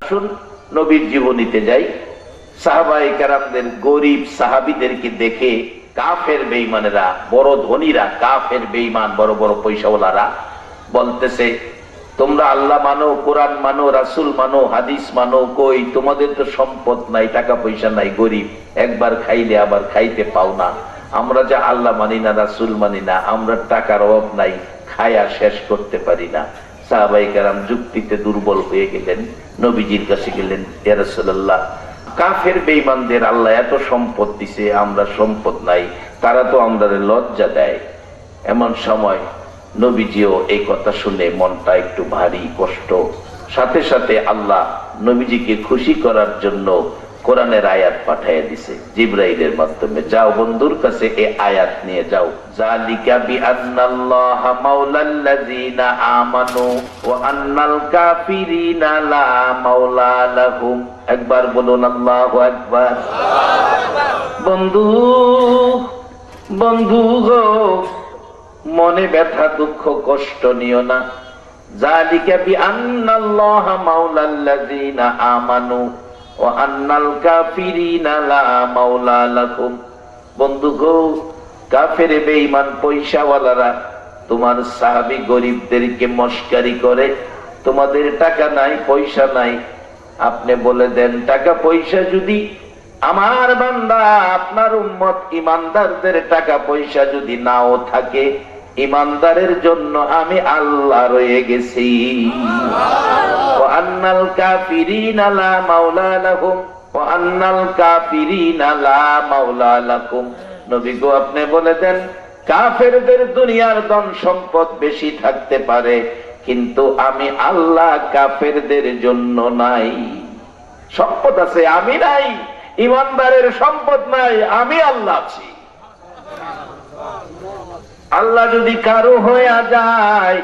শুন নবীর জীবনীতে যাই। সাহাবায়ে কেরামদের গরিব সাহাবীদেরকে দেখে কাফের বেঈমানেরা, বড় ধনীরা, কাফের বেঈমান বড় বড় পয়সাওয়ালারা বলতেছে, তোমরা আল্লাহ মানো, কোরআন মানো, রাসূল মানো, হাদিস মানো, কই তোমাদের তো সম্পদ নাই, টাকা পয়সা নাই, গরিব, একবার খাইলে আবার খাইতে পাও না। আমরা যা আল্লাহ মানি না, রাসূল মানি না, আমরা টাকার অভাব নাই, খায়া শেষ করতে পারি না। সাহাবায়ে কেরাম যুক্তিতে দুর্বল হয়ে গেলেন, নবীজির কাছে গেলেন, ইয়া রাসূলুল্লাহ, কাফের বেঈমানদের আল্লাহ এত সম্পদ দিছে, আমরা সম্পদ নাই, তারা তো আমাদের লজ্জা দেয়। এমন সময় নবীজিও এই কথা শুনে মনটা একটু ভারী কষ্ট। সাথে সাথে আল্লাহ নবীজিকে খুশি করার জন্য কোরআনের আয়াত পাঠিয়ে দিছে জিবরাইলের মাধ্যমে। যাও বন্ধুর কাছে এই আয়াত নিয়ে যাও, যালিকা বিআন্নাল্লাহা মাওলাল্লাযিনা আমানু ওয়া আন্নাল কাফিরিনা লা মাওলা লাহুম। একবার বলুন আল্লাহু আকবার। বন্ধু বন্ধু গো, মনে ব্যথা দুঃখ কষ্ট নিও না। যালিকা বিআন্নাল্লাহা মাওলাল্লাযিনা আমানু ওয়া আন্নাল কাফিরিনা লা মাওলা লাহুম। বন্ধু গো, কাফের বেঈমান পয়সাওয়ালারা তোমার সাহাবী গরিবদেরকে মস্কারি করে, তোমাদের টাকা নাই, পয়সা নাই, আপনি বলে দেন টাকা পয়সা যদি আমার বান্দা আপনার উম্মত ইমানদারদের টাকা পয়সা যদি নাও থাকে, ইমানদারের জন্য আমি আল্লাহ রয়ে গেছি। ওয়া আন্নাল কাফিরিনা লা মাওলা লাহুম ওয়া আন্নাল কাফিরিনা লা মাওলা লাকুম। নবী গো, আপনি বলে দেন কাফেরদের দুনিয়ার ধন সম্পদ বেশি থাকতে পারে, কিন্তু আমি আল্লাহ কাফেরদের জন্য নাই। সম্পদ আছে, আমি নাই। ইমানদারের সম্পদ নাই, আমি আল্লাহ আছি। আল্লাহ যদি কারো হয়ে যায়,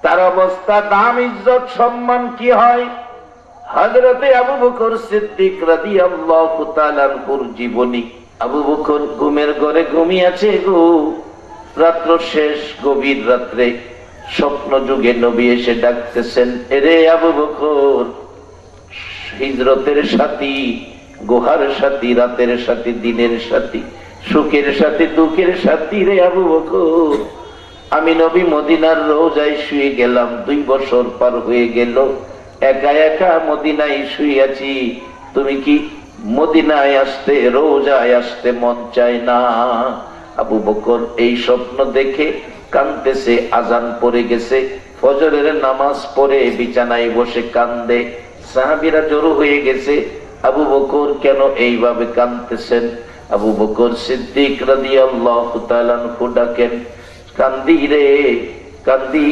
তার অবস্থা, দাম, ইজ্জত, সম্মান কি হয়? হযরতে আবু বকর সিদ্দিক রাদিয়াল্লাহু তাআলা আনহুর জীবনী। আবু বকর ঘুমের ঘরে ঘুমিয়ে আছে গো, রাত্র শেষ, গভীর রাত্রে স্বপ্ন যুগে নবী এসে ডাকতেছেন, এরে আবু বকর, হিজরতের সাথী, গুহার সাথী, রাতের সাথী, দিনের সাথী, সুখের সাথী, দুঃখের সাথী রে আবু বকর। আমি নবী মদিনার রোজায় শুয়ে গেলাম, 2 বছর পার হয়ে গেল, একা একা মদিনায় শুয়ে আছি। তুমি কি মদিনায় আসতে, রোজায় আসতে মন চায় না? আবু বকর এই স্বপ্ন দেখে কাঁদতেছে। আজান পড়ে গেছে, ফজরের নামাজ পড়ে বিছানায় বসে কান্দে। সাহাবীরা জড়ো হয়ে গেছে, আবু বকর কেন এইভাবে কাঁদতেছেন? আবু বকর সিদ্দিক রাদিয়াল্লাহু তাআলা আনহু ডাকেন, কান্দি রে কান্দি,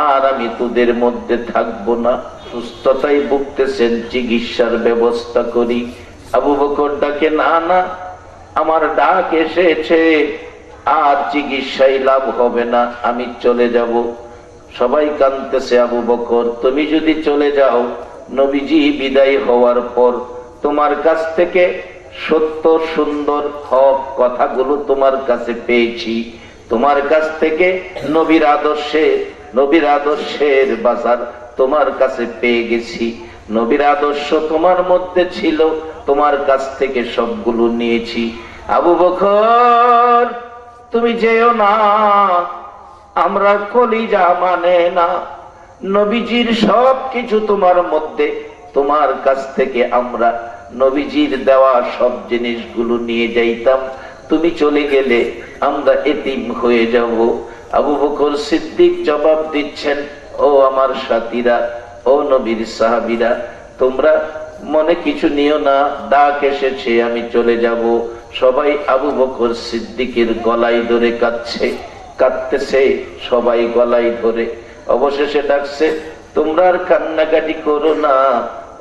আর আমি তোদের মধ্যে থাকবো না। সুস্থতায় ভুগতেছেন, চিকিৎসার ব্যবস্থা করি। আবু বকর ডাকে, না না, আমার ডাক এসেছে, আর চিকিৎসায় লাভ হবে না, আমি চলে যাব। সবাই কাঁদতেছে। আবু বকর, তুমি যদি চলে যাও, নবীজি বিদায় হওয়ার পর তোমার কাছ থেকে সত্য, সুন্দর, হক কথাগুলো তোমার কাছে পেয়েছি, তোমার কাছ থেকে নবীর আদর্শের বাজার তোমার কাছে পেয়ে গেছি। নবীর আদর্শ তোমার মধ্যে ছিল, তোমার কাছ থেকে সবগুলো নিয়েছি। আবু বকর, তুমি যেও না, আমরা কলিজা মানে না, নবীজির সব কিছু তোমার মধ্যে, তোমার কাছ থেকে আমরা নবীজির দেওয়া সব জিনিসগুলো নিয়ে যাইতাম, তুমি চলে গেলে আমরা এতিম হয়ে যাব। আবু বকর সিদ্দিক জবাব দিচ্ছেন, ও আমার সাথীরা, ও নবীর সাহাবীরা, তোমরা মনে কিছু নিও না, ডাক এসেছে, আমি চলে যাব। সবাই আবু বকর সিদ্দিকের গলায় ধরে কাঁদতেছে, সবাই গলায় ধরে। অবশেষে ডাকছে, তোমরা আর কান্নাকাটি করো না,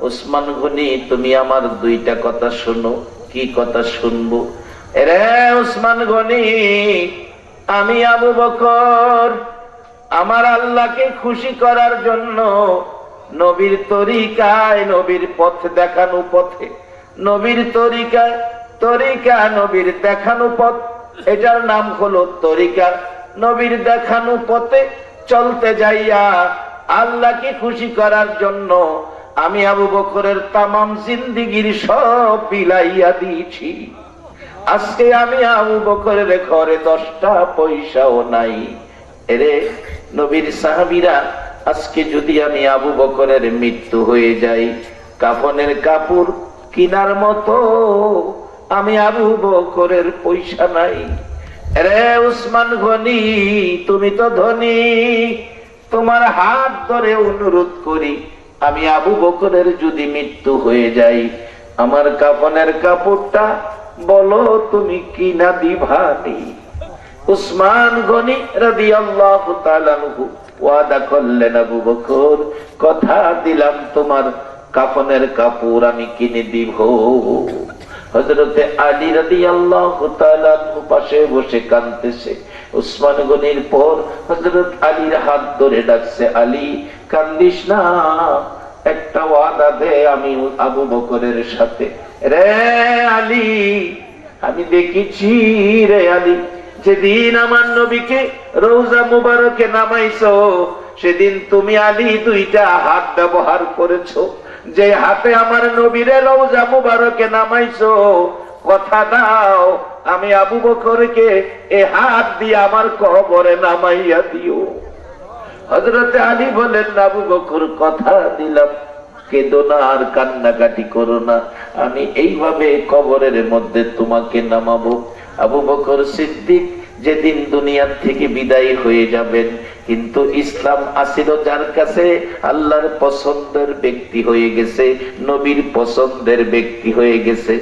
ওসমান গনি, তুমি আমার 2টা কথা শোনো। কি কথা শুনবো? এরে ওসমান গনি, আমি আবু বকর আমার আল্লাহকে খুশি করার জন্য নবীর তরিকায়, নবীর পথ দেখানো পথে, নবীর তরিকা নবীর দেখানো পথ, এটার নাম হলো তরিকা। নবীর দেখানো পথে চলতে যাইয়া আল্লাহকে খুশি করার জন্য আমি আবু বকরের তামাম জিন্দিগির সব বিলাইয়া দিয়েছি। আজকে আমি আবু বকরের ঘরে 10টা পয়সাও নাই। এরে নবীর সাহাবীরা, আজকে যদি আমি আবু বকরের মৃত্যু হয়ে যাই, কাফনের কাপড় কিনার মতো আমি আবু বকরের পয়সা নাই। রে উসমান গনি, তুমি তো ধনী, তোমার হাত ধরে অনুরোধ করি, আমি আবু বকরের যদি মৃত্যু হয়ে যাই, আমার কাফনের কাপড়টা বলো তুমি কিনা দিবানি। উসমান গনি রাদিয়াল্লাহু তাআলা আনহু ওয়াদা করলেন, আবু বকর কথা দিলাম তোমার কাফনের কাপড় আমি কিনে দিব। হযরতে আলী রাদিয়াল্লাহু তাআলা পাশে বসে কাঁদতেছে। উসমান গনির পর হযরত আলীর হাত ধরে ডাকছে, আলী কান্দিস না, একটা ওয়াদা দে আমি আবু বকরের সাথে। রে আলী, আমি দেখেছি রে আলী, যেদিন আমার নবীকে রওজা মুবারকে নামাইছো, সেদিন তুমি আলী 2টা হাত ব্যবহার করেছো। যে হাতে আমার নবীরে রওজা মুবারকে নামাইছো, কথা দাও আমি আবু বকরকে এই হাত দিয়ে আমার কবরে নামাইয়া দিও। হযরতে আলী বলেন, আবু বকর কথা দিলাম, কেঁদো না আর কান্নাকাটি করো না, আমি এইভাবে কবরের মধ্যে তোমাকে নামাবো। আবু বকর সিদ্দিক যেদিন দুনিয়ার থেকে বিদায় হয়ে যাবেন, কিন্তু ইসলাম আসিল যার কাছে, আল্লাহর পছন্দের ব্যক্তি হয়ে গেছে, নবীর পছন্দের ব্যক্তি হয়ে গেছে।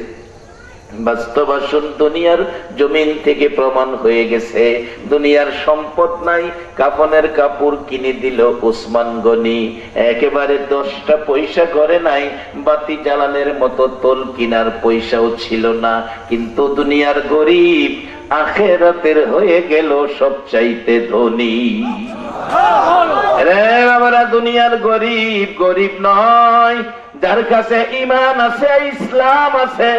বাস্তব আসুন, দুনিয়ার জমিন থেকে প্রমাণ হয়ে গেছে, দুনিয়ার সম্পদ নাই, কাফনের কাপড় কিনে দিল উসমান গনি। একেবারে 10টা পয়সা করে নাই, বাতি জ্বালানোর মতো তোল কিনার পয়সাও ছিল না, কিন্তু দুনিয়ার গরিব আখিরাতের হয়ে গেল সবচাইতে ধনী। রে বাবারা, দুনিয়ার গরিব গরিব নয়, যার কাছে ঈমান আছে, ইসলাম আছে।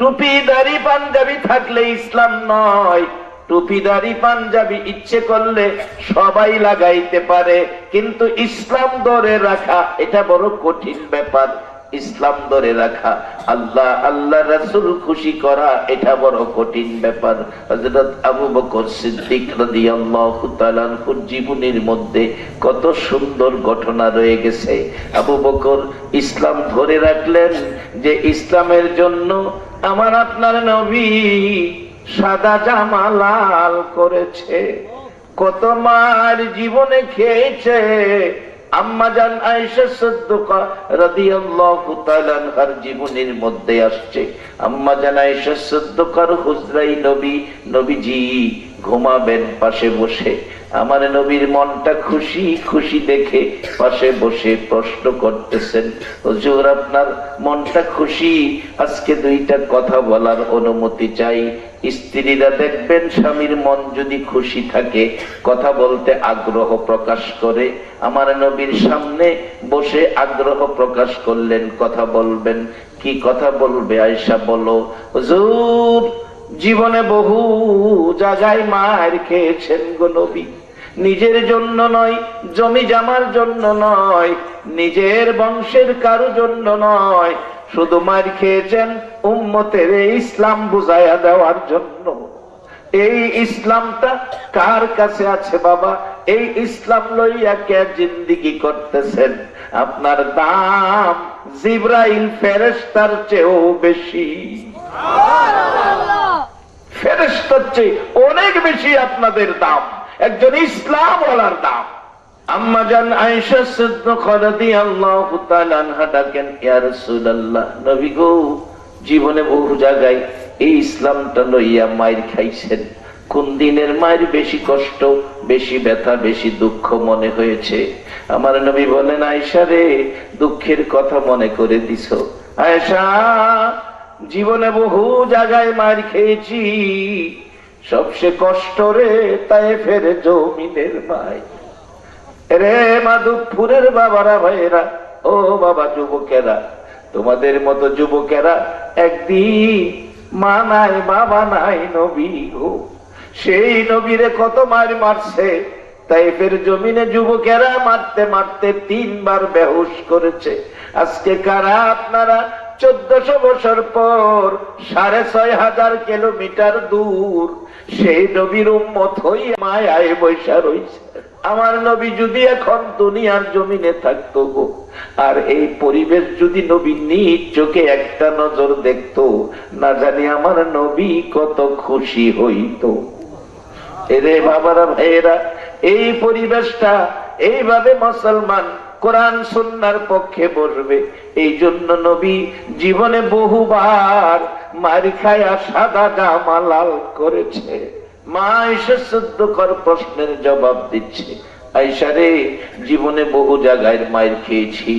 টুপিদারি পাঞ্জাবি থাকলে ইসলাম নয়। টুপিদারি পাঞ্জাবি ইচ্ছে করলে সবাই লাগাইতে পারে, কিন্তু ইসলাম ধরে রাখা এটা বড় কঠিন ব্যাপার। ইসলাম ধরে রাখা, আল্লাহ আল্লাহ রাসূল খুশি করা, এটা বড় কঠিন ব্যাপার। হযরত আবু বকর সিদ্দিক রাদিয়াল্লাহু তাআলা আনহুর জীবনের মধ্যে কত সুন্দর ঘটনা রয়ে গেছে। আবু বকর ইসলাম ধরে রাখলেন, যে ইসলামের জন্য আমার আপনার নবী সাদা জামা লাল করেছে, কত মার জীবনে খেয়েছে। আম্মা জান আয়েশা সিদ্দিকা রাদিয়াল্লাহু তাআলা আনহার জীবনের মধ্যে আসছে, আম্মা জান আয়েশা সিদ্দিকার হুজরাই নবীজি ঘুমাবেন পাশে বসে। আমার নবীর মনটা খুশি খুশি দেখে পাশে বসে প্রশ্ন করতেছেন, হুজুর আপনার মনটা খুশি, আজকে 2টা কথা বলার অনুমতি চাই। স্ত্রীরা দেখবেন স্বামীর মন যদি খুশি থাকে কথা বলতে আগ্রহ প্রকাশ করে। আমার নবীর সামনে বসে আগ্রহ প্রকাশ করলেন, কথা বলবেন। কি কথা বলবে আয়েশা? বলো হুজুর, জীবনে বহু জায়গায় মার খেয়েছেন গো নবী, নিজের জন্য নয়, জমি জামার জন্য নয়, নিজের বংশের কারো জন্য নয়, শুধু মার খেয়েছেন উম্মতের ইসলাম বুঝাইয়া দেওয়ার জন্য। এই ইসলামটা কার কাছে আছে বাবা? এই ইসলাম লইয়া কে জিন্দেগি করতেছেন? আপনার দাম জিবরাইল ফেরেশতার চেয়েও বেশি, ফেরেশতার চেয়ে অনেক বেশি আপনাদের দাম, একজন ইসলাম ওয়ালার দাম। আম্মা জান আয়েশা সিদ্দিকা রাদিয়াল্লাহু তাআলা আনহা ডাকেন, ইয়া রাসূলুল্লাহ, নবী গো, জীবনে বহু জায়গায় এই ইসলামটা লইয়া মাইর খাইছেন, কোন দিনের মায়ের বেশি কষ্ট, বেশি ব্যথা, বেশি দুঃখ মনে হয়েছে? আমার নবী বলেন, আয়েশা রে, দুঃখের কথা মনে করে দিছো। আয়েশা, জীবনে বহু জায়গায় মার খেয়েছি, সবচেয়ে কষ্ট রে তায়েফের জমিনের মাই রে। মাধবপুরের বাবারা, ভাইয়েরা, ও বাবা যুবকেরা, তোমাদের মতো যুবকেরা একদিন মা নাই বাবা নাই, নবী গো, সেই নবীরে কত মার মারছে, তাইফের জমিনে যুবকেরা মারতে মারতে 3 বার বেহুশ করেছে। আজকে কারা আপনারা 1400 বছর পর 6500 কিলোমিটার দূর সেই নবীর উম্মত হয়ে মায়ায় বৈশা রয়েছে। আমার নবী যদি এখন দুনিয়ার জমিনে থাকতো গো, আর এই পরিবেশ যদি নবী নিজ চোখে একটা নজর দেখতো, না জানি আমার নবী কত খুশি হইতো। এরে বাবারা ভাইয়েরা, এই পরিবেশটা এইভাবে মুসলমান কোরআন সুন্নাহর পক্ষে বসবে, এই জন্য নবী জীবনে বহুবার মার খায়া সাদা জামা লাল করেছে। মা এসে 14 প্রশ্নের জবাব দিচ্ছে, আয়েশা রে, জীবনে বহু জায়গায় মায়ের খেয়েছি,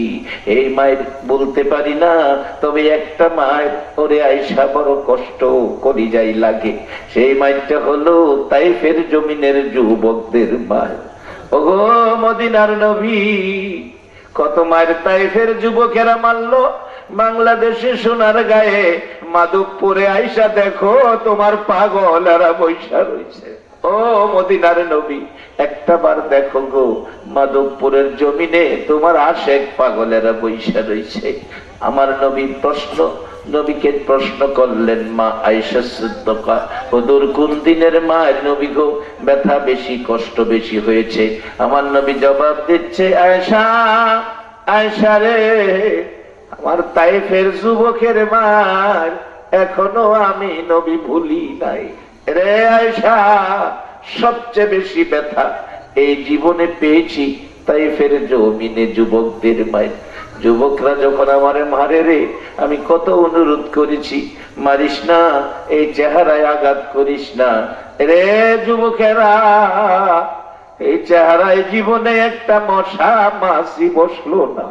এই মায়ের বলতে পারি না, তবে একটা মায়ের ওরে আয়েশা বড় কষ্ট করি যাই লাগে। সেই মায়েরটা হলো তাইফের জমিনের যুবকদের মায়ের। ওগো মদিনার নবী, কত মায়ের তাইফের যুবকেরা মারলো। বাংলাদেশে সোনার গায়ে মাধবপুরে আয়েশা দেখো তোমার পাগলেরা বৈশা রয়েছে। ও মদিনার নবী, একটা বার দেখো গো, মাধবপুরের জমিনে তোমার আশেক পাগলেরা বৈশা রয়েছে। আমার নবীর প্রশ্ন, নবীকে প্রশ্ন করলেন মা আয়েশা সিদ্দিকা, হুজুর কোন দিনের মা নবী গো, ব্যথা বেশি কষ্ট বেশি হয়েছে? আমার নবী জবাব দিচ্ছে, আয়েশা, আয়েশা রে, আমার তাইফের যুবকের মার এখনো আমি নবী ভুলি নাই রে আয়েশা। সবচেয়ে বেশি ব্যথা এই জীবনে পেয়েছি তাইফের জমিনে যুবকদের মায়ের। যুবকরা যখন আমারে মারে রে, আমি কত অনুরোধ করেছি, মারিস না, এই চেহারায় আঘাত করিস না রে যুবকেরা। এই চেহারায় জীবনে একটা মশা মাছি বসলো না,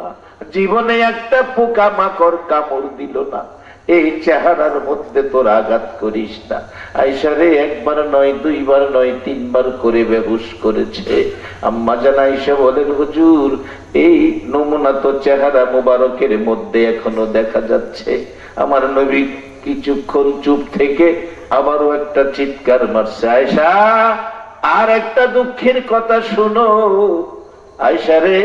জীবনে একটা পোকা মাকড় কামড় দিল না, এই চেহারার মধ্যে তোর আঘাত করিস না। আয়েশা রে, একবার নয়, 2 বার নয়, 3 বার করে বেহুশ করেছে। আম্মা জান আয়েশা বলেন, হুজুর এই নমুনা তো চেহারা মুবারকের মধ্যে এখনো দেখা যাচ্ছে। আমার নবী কিছুক্ষণ চুপ থেকে আবারও একটা চিৎকার মারছে, আয়েশা আর একটা দুঃখের কথা শুনো। আয়েশা রে,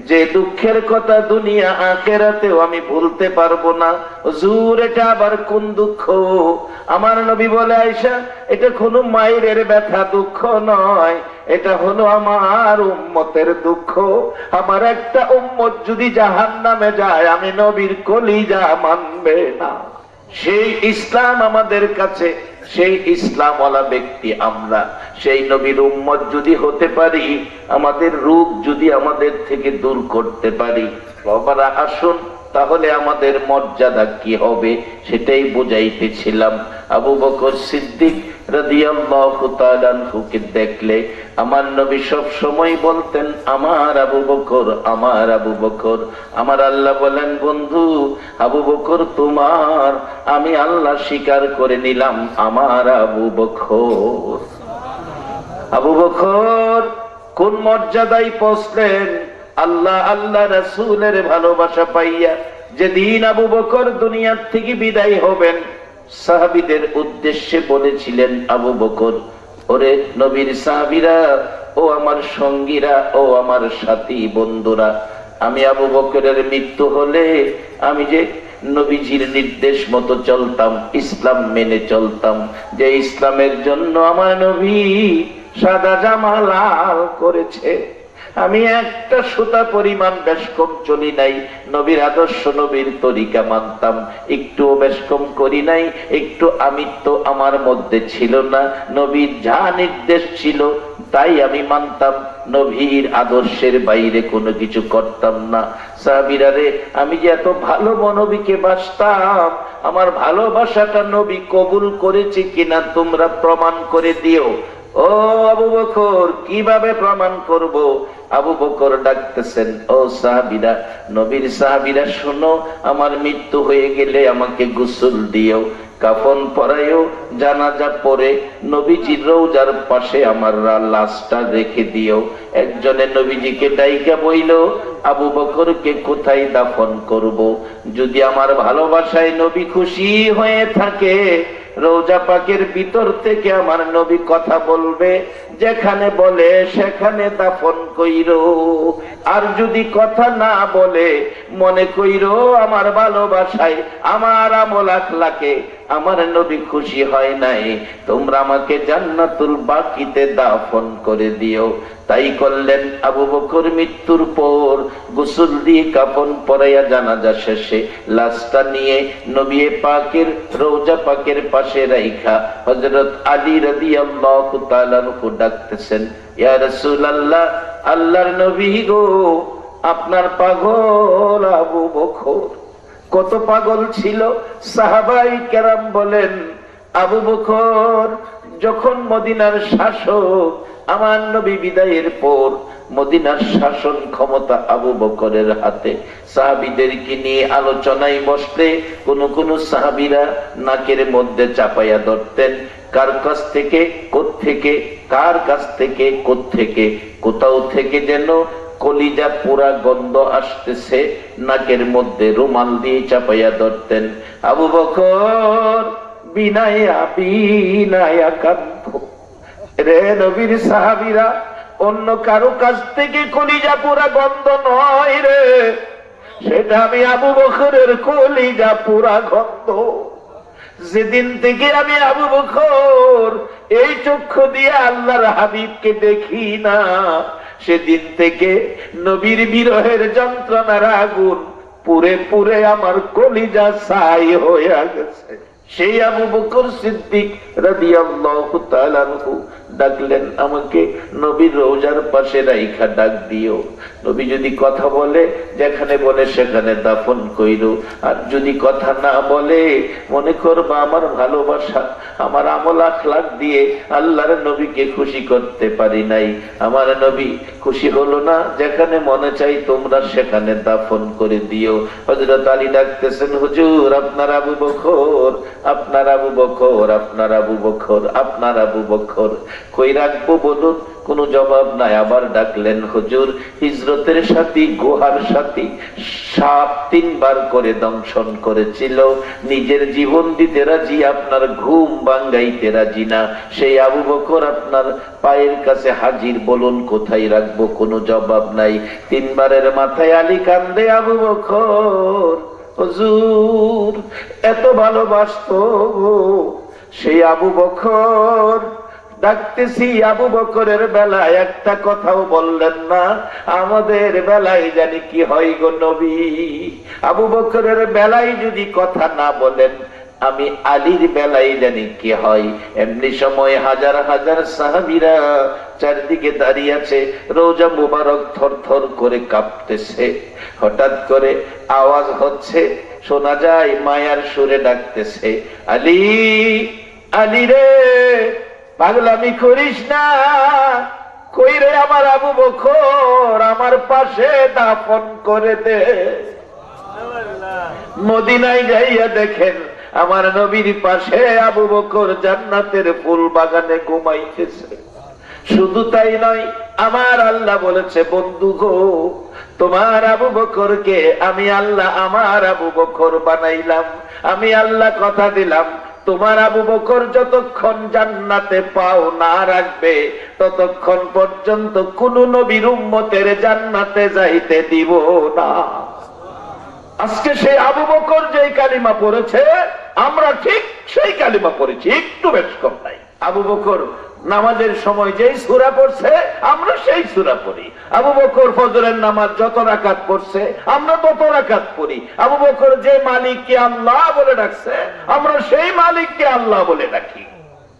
যে দুঃখের কথা দুনিয়া আখিরাতেও আমি ভুলতে পারবো না। হুজুর এটা আবার কোন দুঃখ? আমার নবী বলে, আয়েশা এটা কোনো মায়ের ব্যথা দুঃখ নয়, এটা হলো আমার উম্মতের দুঃখ। আমার একটা উম্মত যদি জাহান্নামে যায়, আমি নবীর কলিজা মানবে না। সেই ইসলাম আমাদের কাছে, সেই ইসলামওয়ালা ব্যক্তি আমরা, সেই নবীর উম্মত যদি হতে পারি, আমাদের রূপ যদি আমাদের থেকে দূর করতে পারি, বাবারা আসুন তাহলে আমাদের মর্যাদা কি হবে সেটাই বুঝাইতেছিলাম। আবু বকর সিদ্দিক রাদিয়াল্লাহু তাআলা আনহুকে দেখলে আমার নবী সব সময় বলতেন, আমার আবু বকর, আমার আবু বকর। আমার আল্লাহ বলেন, বন্ধু আবু বকর তোমার, আমি আল্লাহ স্বীকার করে নিলাম আমার আবু বকর। আবু বকর কোন মর্যাদায় পৌঁছলেন? আল্লাহ আল্লাহ রাসূলের ভালোবাসা পাইয়া যেদিন আবু বকর দুনিয়ার থেকে বিদায় হবেন, সাহাবীদের উদ্দেশ্যে বলেছিলেন, আবু বকর, ওরে নবীর সাহাবীরা, ও আমার সঙ্গীরা, ও আমার সাথী বন্ধুরা, আমি আবু বকরের মৃত্যু হলে আমি যে নবীজির নির্দেশ মতো চলতাম, ইসলাম মেনে চলতাম, যে ইসলামের জন্য আমার নবী সাদা জামা লাল করেছে, আমি একটা সুতা পরিমাণ বেশ কম চলি নাই, নবীর আদর্শ নবীর তরিকা মানতাম, একটু বেশ কম করি নাই, একটু আমিত্ব আমার মধ্যে ছিল না, নবীর যা নির্দেশ ছিল তাই আমি মানতাম, নবীর আদর্শের বাইরে কোনো কিছু করতাম না। সাহাবীরা রে, আমি যে এত ভালো নবীকে বাসতাম, আমার ভালোবাসাটা নবী কবুল করেছে কিনা তোমরা প্রমাণ করে দিও। ও আবু বকর, কিভাবে প্রমাণ করব? আবু বকর ডাকতেছেন, ও সাহাবীরা, নবীর সাহাবীরা শোনো, আমার মৃত্যু হয়ে গেলে আমাকে গোসল দিও, কাফন পরাইও, জানাজা পড়ে নবীজির রওজার পাশে আমার লাশটা রেখে দিও। একজনে নবীজিকে ডাইকা বইল, আবু বকরকে কোথায় দাফন করব? যদি আমার ভালোবাসায় নবী খুশি হয়ে থাকে, রওজা পাকের ভিতর থেকে আমার নবী কথা বলবে, যেখানে বলে সেখানে দাফন কইরো। আর যদি কথা না বলে মনে কইরো আমার ভালোবাসায়, আমার আমল আখলাকে আমার নবী খুশি হয় নাই, তোমরা আমাকে জান্নাতুল বাকিতে দাফন করে দিও। তাই করলেন আবু বকর। মৃত্যুর পর গোসল দিয়ে কাফন পরাইয়া জানাজা শেষে লাশটা নিয়ে নবী পাকের রওজা পাকের পাশে রাইখা হযরত আলী রাদিয়াল্লাহু তাআলা আনহু ডাকতেছেন, ইয়া রাসূলুল্লাহ, আল্লাহর নবী গো, আপনার পাগল আবু বকর। কত পাগল ছিল! সাহাবাই কেরাম বলেন, আবু বকর যখন মদিনার শাসক, আমার নবী বিদায়ের পর মদিনার শাসন ক্ষমতা আবু বকরের হাতে। সাহাবীদেরকে নিয়ে আলোচনায় বসতে কোন কোন সাহাবীরা নাকের মধ্যে চাপাইয়া ধরতেন, কার কাছ থেকে কোত্থেকে, কার কাছ থেকে কোত্থেকে, কোথাও থেকে যেন কলিজা পুরা গন্ধ আসতেছে, নাকের মধ্যে রুমাল দিয়ে চাপাইয়া ধরতেন। আবু বকর বিনায়া বিনায়া কাঁদত। রে নবীর সাহাবীরা, অন্য কারো কাছ থেকে কলিজা পুরা গন্ধ নয় রে, সেটা আমি আবু বকরের কলিজা পুরা গন্ধ। যেদিন থেকে আমি আবু বকর এই চক্ষু দিয়ে আল্লাহর হাবিবকে দেখি না, সেদিন থেকে নবীর বিরহের যন্ত্রণার আগুন পুরে পুরে আমার কলিজা ছাই হয়ে গেছে। সেই আবু বকর সিদ্দিক রাদিয়াল্লাহু তাআলা আনহু ডাকলেন, আমাকে নবীর রওজার পাশে রাইখা ডাক দিও। নবী যদি কথা বলে যেখানে বলে সেখানে দাফন কইরো, আর যদি কথা না বলে মনে করবা আমার ভালোবাসা, আমার আমল আখলাক দিয়ে আল্লাহর নবীকে খুশি করতে পারি নাই। আমার নবী খুশি হলো না, যেখানে মনে চাই তোমরা সেখানে দাফন করে দিও। হযরত আলী ডাকতেছেন, হুজুর আপনার আবু বকর, আপনার আবু বকর, আপনার আবু বকর, আপনার আবু বকর কই রাখবো বলুন? কোনো জবাব নাই। আবার ডাকলেন, হুজুর হিজরতের সাথী, গুহার সাথী, সাপ 3 বার করে দংশন করেছিল, নিজের জীবন দিতে রাজি, আপনার ঘুম ভাঙ্গাইতে রাজি না, সেই আবু বকর আপনার পায়ের কাছে হাজির, বলুন কোথায় রাখবো? কোনো জবাব নাই। 3 বারের মাথায় আলী কান্দে, আবু বকর হুজুর এত ভালোবাসতো সেই আবু বকর। ডাকতেছি, আবু বকরের বেলায় একটা কথাও বললেন না, আমাদের বেলায় জানি কি হয় গো নবী। আবু বকরের বেলায় যদি কথা না বলেন, আমি আলীর বেলায় জানি কি হয়। এমনি সময় হাজার হাজার সাহাবীরা চারদিকে দাঁড়িয়ে আছে, রওজা মুবারক থরথর করে কাঁপতেছে। হঠাৎ করে আওয়াজ হচ্ছে, শোনা যায় মায়ার সুরে ডাকতেছে, আলী, আলী রে, পাগলামি করিস না, কই রে আমার আবু বকর, আমার পাশে দাফন করে দে। মদিনায় যাইয়া দেখেন আমার নবীর পাশে আবু বকর জান্নাতের ফুল বাগানে ঘুমাইতেছে। শুধু তাই নয়, আমার আল্লাহ বলেছে, বন্ধু গো, তোমার আবু বকরকে আমি আল্লাহ আমার আবু বকর বানাইলাম। আমি আল্লাহ কথা দিলাম, তোমার আবু বকর যতক্ষণ জান্নাতে পাও না রাখবে, ততক্ষণ পর্যন্ত কোন নবীর উম্মতের জান্নাতে যাইতে দিব না। আজকে সেই আবু বকর যেই কালিমা পড়েছে, আমরা ঠিক সেই কালিমা পড়েছি, একটু বেশ কম নাই। আবু বকর নামাজের সময় যেই সূরা পড়ছে, আমরা সেই সূরা পড়ি। আবু বকর ফজরের নামাজ যত রাকাত পড়ছে, আমরা তত রাকাত পড়ি। আবু বকর যে মালিককে আল্লাহ বলে ডাকছে, আমরা সেই মালিককে আল্লাহ বলে ডাকি।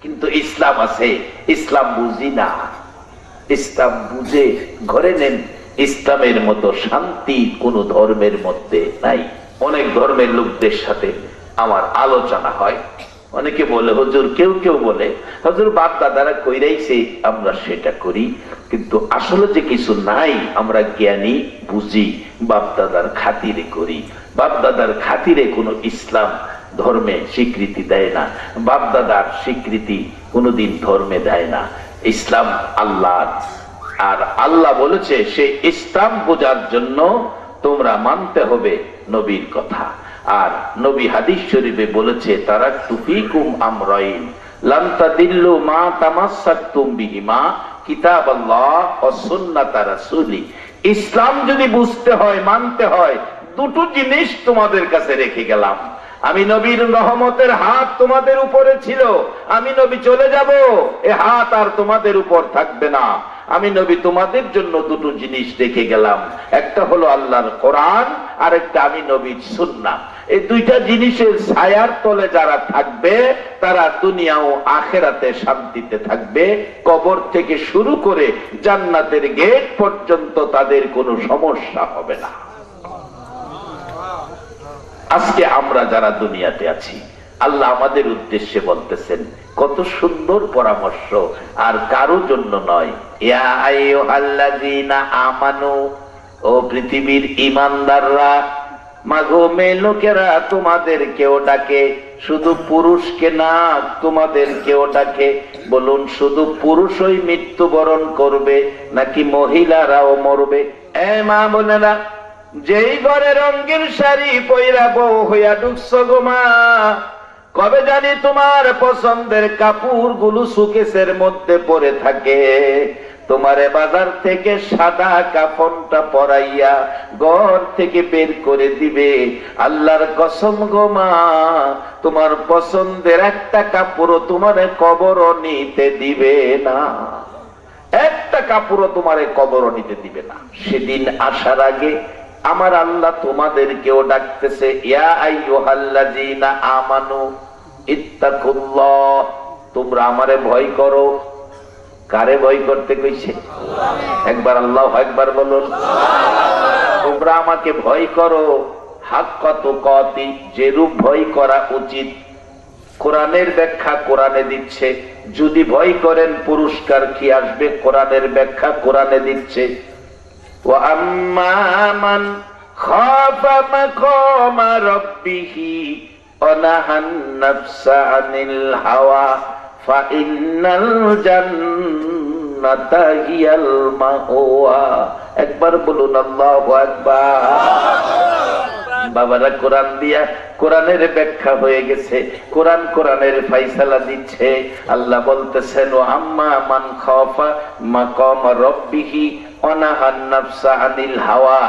কিন্তু ইসলাম আছে, ইসলাম বুঝি না। ইসলাম বুঝে ঘরে নেন। ইসলামের মতো শান্তি কোন ধর্মের মধ্যে নাই। অনেক ধর্মের লোকদের সাথে আমার আলোচনা হয়, অনেকে বলে হুজুর, কেউ কেউ বলে হুজুর বাপ দাদারা কইরাইছে আমরা সেটা করি, কিন্তু আসলে যে কিছু নাই, আমরা জ্ঞানী বুঝি, বাপ দাদার খাতিরে করি। বাপ দাদার খাতিরে কোনো ইসলাম ধর্মে স্বীকৃতি দেয় না, বাপ দাদার স্বীকৃতি কোনোদিন ধর্মে দেয় না। ইসলাম আল্লাহ, আর আল্লাহ বলেছে সে ইসলাম বোঝার জন্য তোমরা মানতে হবে নবীর কথা। আর নবী হাদিস শরীফে বলেছে, তারাকতু ফীকুম আমরাইন লান তাদিল্লু মা তামাসসাকতুম বিহিমা কিতাব আল্লাহ ওয়া সুন্নাত রাসূলি। ইসলাম যদি বুঝতে হয়, মানতে হয়, দুটো জিনিস তোমাদের কাছে রেখে গেলাম। আমি নবীর রহমতের হাত তোমাদের উপরে ছিল, আমি নবী চলে যাব, এ হাত আর তোমাদের উপর থাকবে না। আমি নবী তোমাদের জন্য দুটো জিনিস রেখে গেলাম, একটা হলো আল্লাহর কোরআন, আর একটা আমি নবীর সুন্নাহ। এই দুইটা জিনিসের ছায়ার তলে যারা থাকবে তারা দুনিয়া ও আখিরাতে শান্তিতে থাকবে। কবর থেকে শুরু করে জান্নাতের গেট পর্যন্ত তাদের কোনো সমস্যা হবে না। আজকে আমরা যারা দুনিয়াতে আছি, আল্লাহ আমাদের উদ্দেশ্যে বলতেছেন, কত সুন্দর পরামর্শ, আর কারো জন্য নয়। ইয়া আইয়ুহাল্লাযীনা আমানু, ও পৃথিবীর ঈমানদাররা, মাগো মেয়ে লোকেরা তোমাদের কেউ ডাকে, শুধু পুরুষকে না, তোমাদের কেউ ডাকে। বলুন, শুধু পুরুষই মৃত্যুবরণ করবে নাকি মহিলারাও মরবে? এ মা বোনেরা, যেই ঘরে রঙের শাড়ি পয়রা বউ হইয়া ঢুকছো গো মা, কবে জানি তোমার পছন্দের কাপড় গুলো সুকেসের মধ্যে পড়ে থাকে, তোমারে বাজার থেকে সাদা কাফনটা পরাইয়া ঘর থেকে বের করে দিবে। আল্লাহর কসম গো মা, তোমার পছন্দের একটা কাপড়ও তোমারে কবরও নিতে দিবে না, একটা কাপড়ও তোমারে কবরও নিতে দিবে না। সেদিন আসার আগে আমার আল্লাহ তোমাদেরকেও ডাকতেছে, ইয়া আইয়ুহাল্লাযীনা আমানু ইত্তাকুল্লাহ, তোমরা আমারে ভয় করো। কারে ভয় করতে কইছে? একবার আল্লাহু আকবার বলুন। তোমরা আমাকে ভয় করো, হাক্কা তুকাতি, যেরূপ ভয় করা উচিত। কোরআনের ব্যাখ্যা কোরআনে দিচ্ছে, যদি ভয় করেন পুরস্কার কি আসবে, কোরআনের ব্যাখ্যা কোরআনে দিচ্ছে। وَأَمَّا مَنْ خَافَ مَقَامَ رَبِّهِ وَنَهَى النَّفْسَ عَنِ الْهَوَى فَإِنَّ الْجَنَّةَ هِيَ الْمَأْوَى। একবার বলুন আল্লাহু আকবার। বাবারা, কোরআন দিয়া কোরআনের ব্যাখ্যা হয়ে গেছে, কোরআন কোরআনের ফায়সালা দিচ্ছে। আল্লাহ বলতেছেন, ওয়াম্মা মান খাফা মাকাম রাব্বিহি ওয়া নাহান নাফসা আনিল হাওয়া,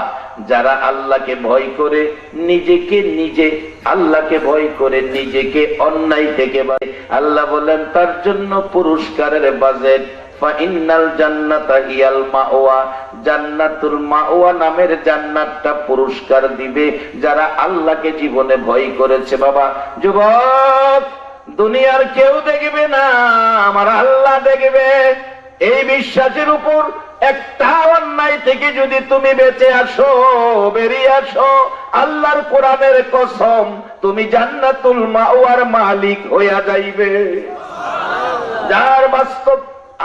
যারা আল্লাহকে ভয় করে নিজেকে নিজে, আল্লাহকে ভয় করে নিজেকে অন্যায় থেকে বাঁচে, আল্লাহ বলেন তার জন্য পুরস্কারের বাজেট। ফাইন্নাল জান্নাতা হিয়াল মাওয়া, জান্নাতুল মাওয়া নামের জান্নাতটা পুরস্কার দিবে যারা আল্লাহকে জীবনে ভয় করেছে। বাবা যুবক, দুনিয়ার কেউ দেখবে না, আমার আল্লাহ দেখবে। এই বিশ্বাসের উপর একটা অন্যায় থেকে যদি তুমি বেঁচে আসো, বেরিয়ে আসো, আল্লাহর কোরআনের কসম, তুমি জান্নাতুল মাওয়ার মালিক হইয়া যাইবে। যার বাস্তব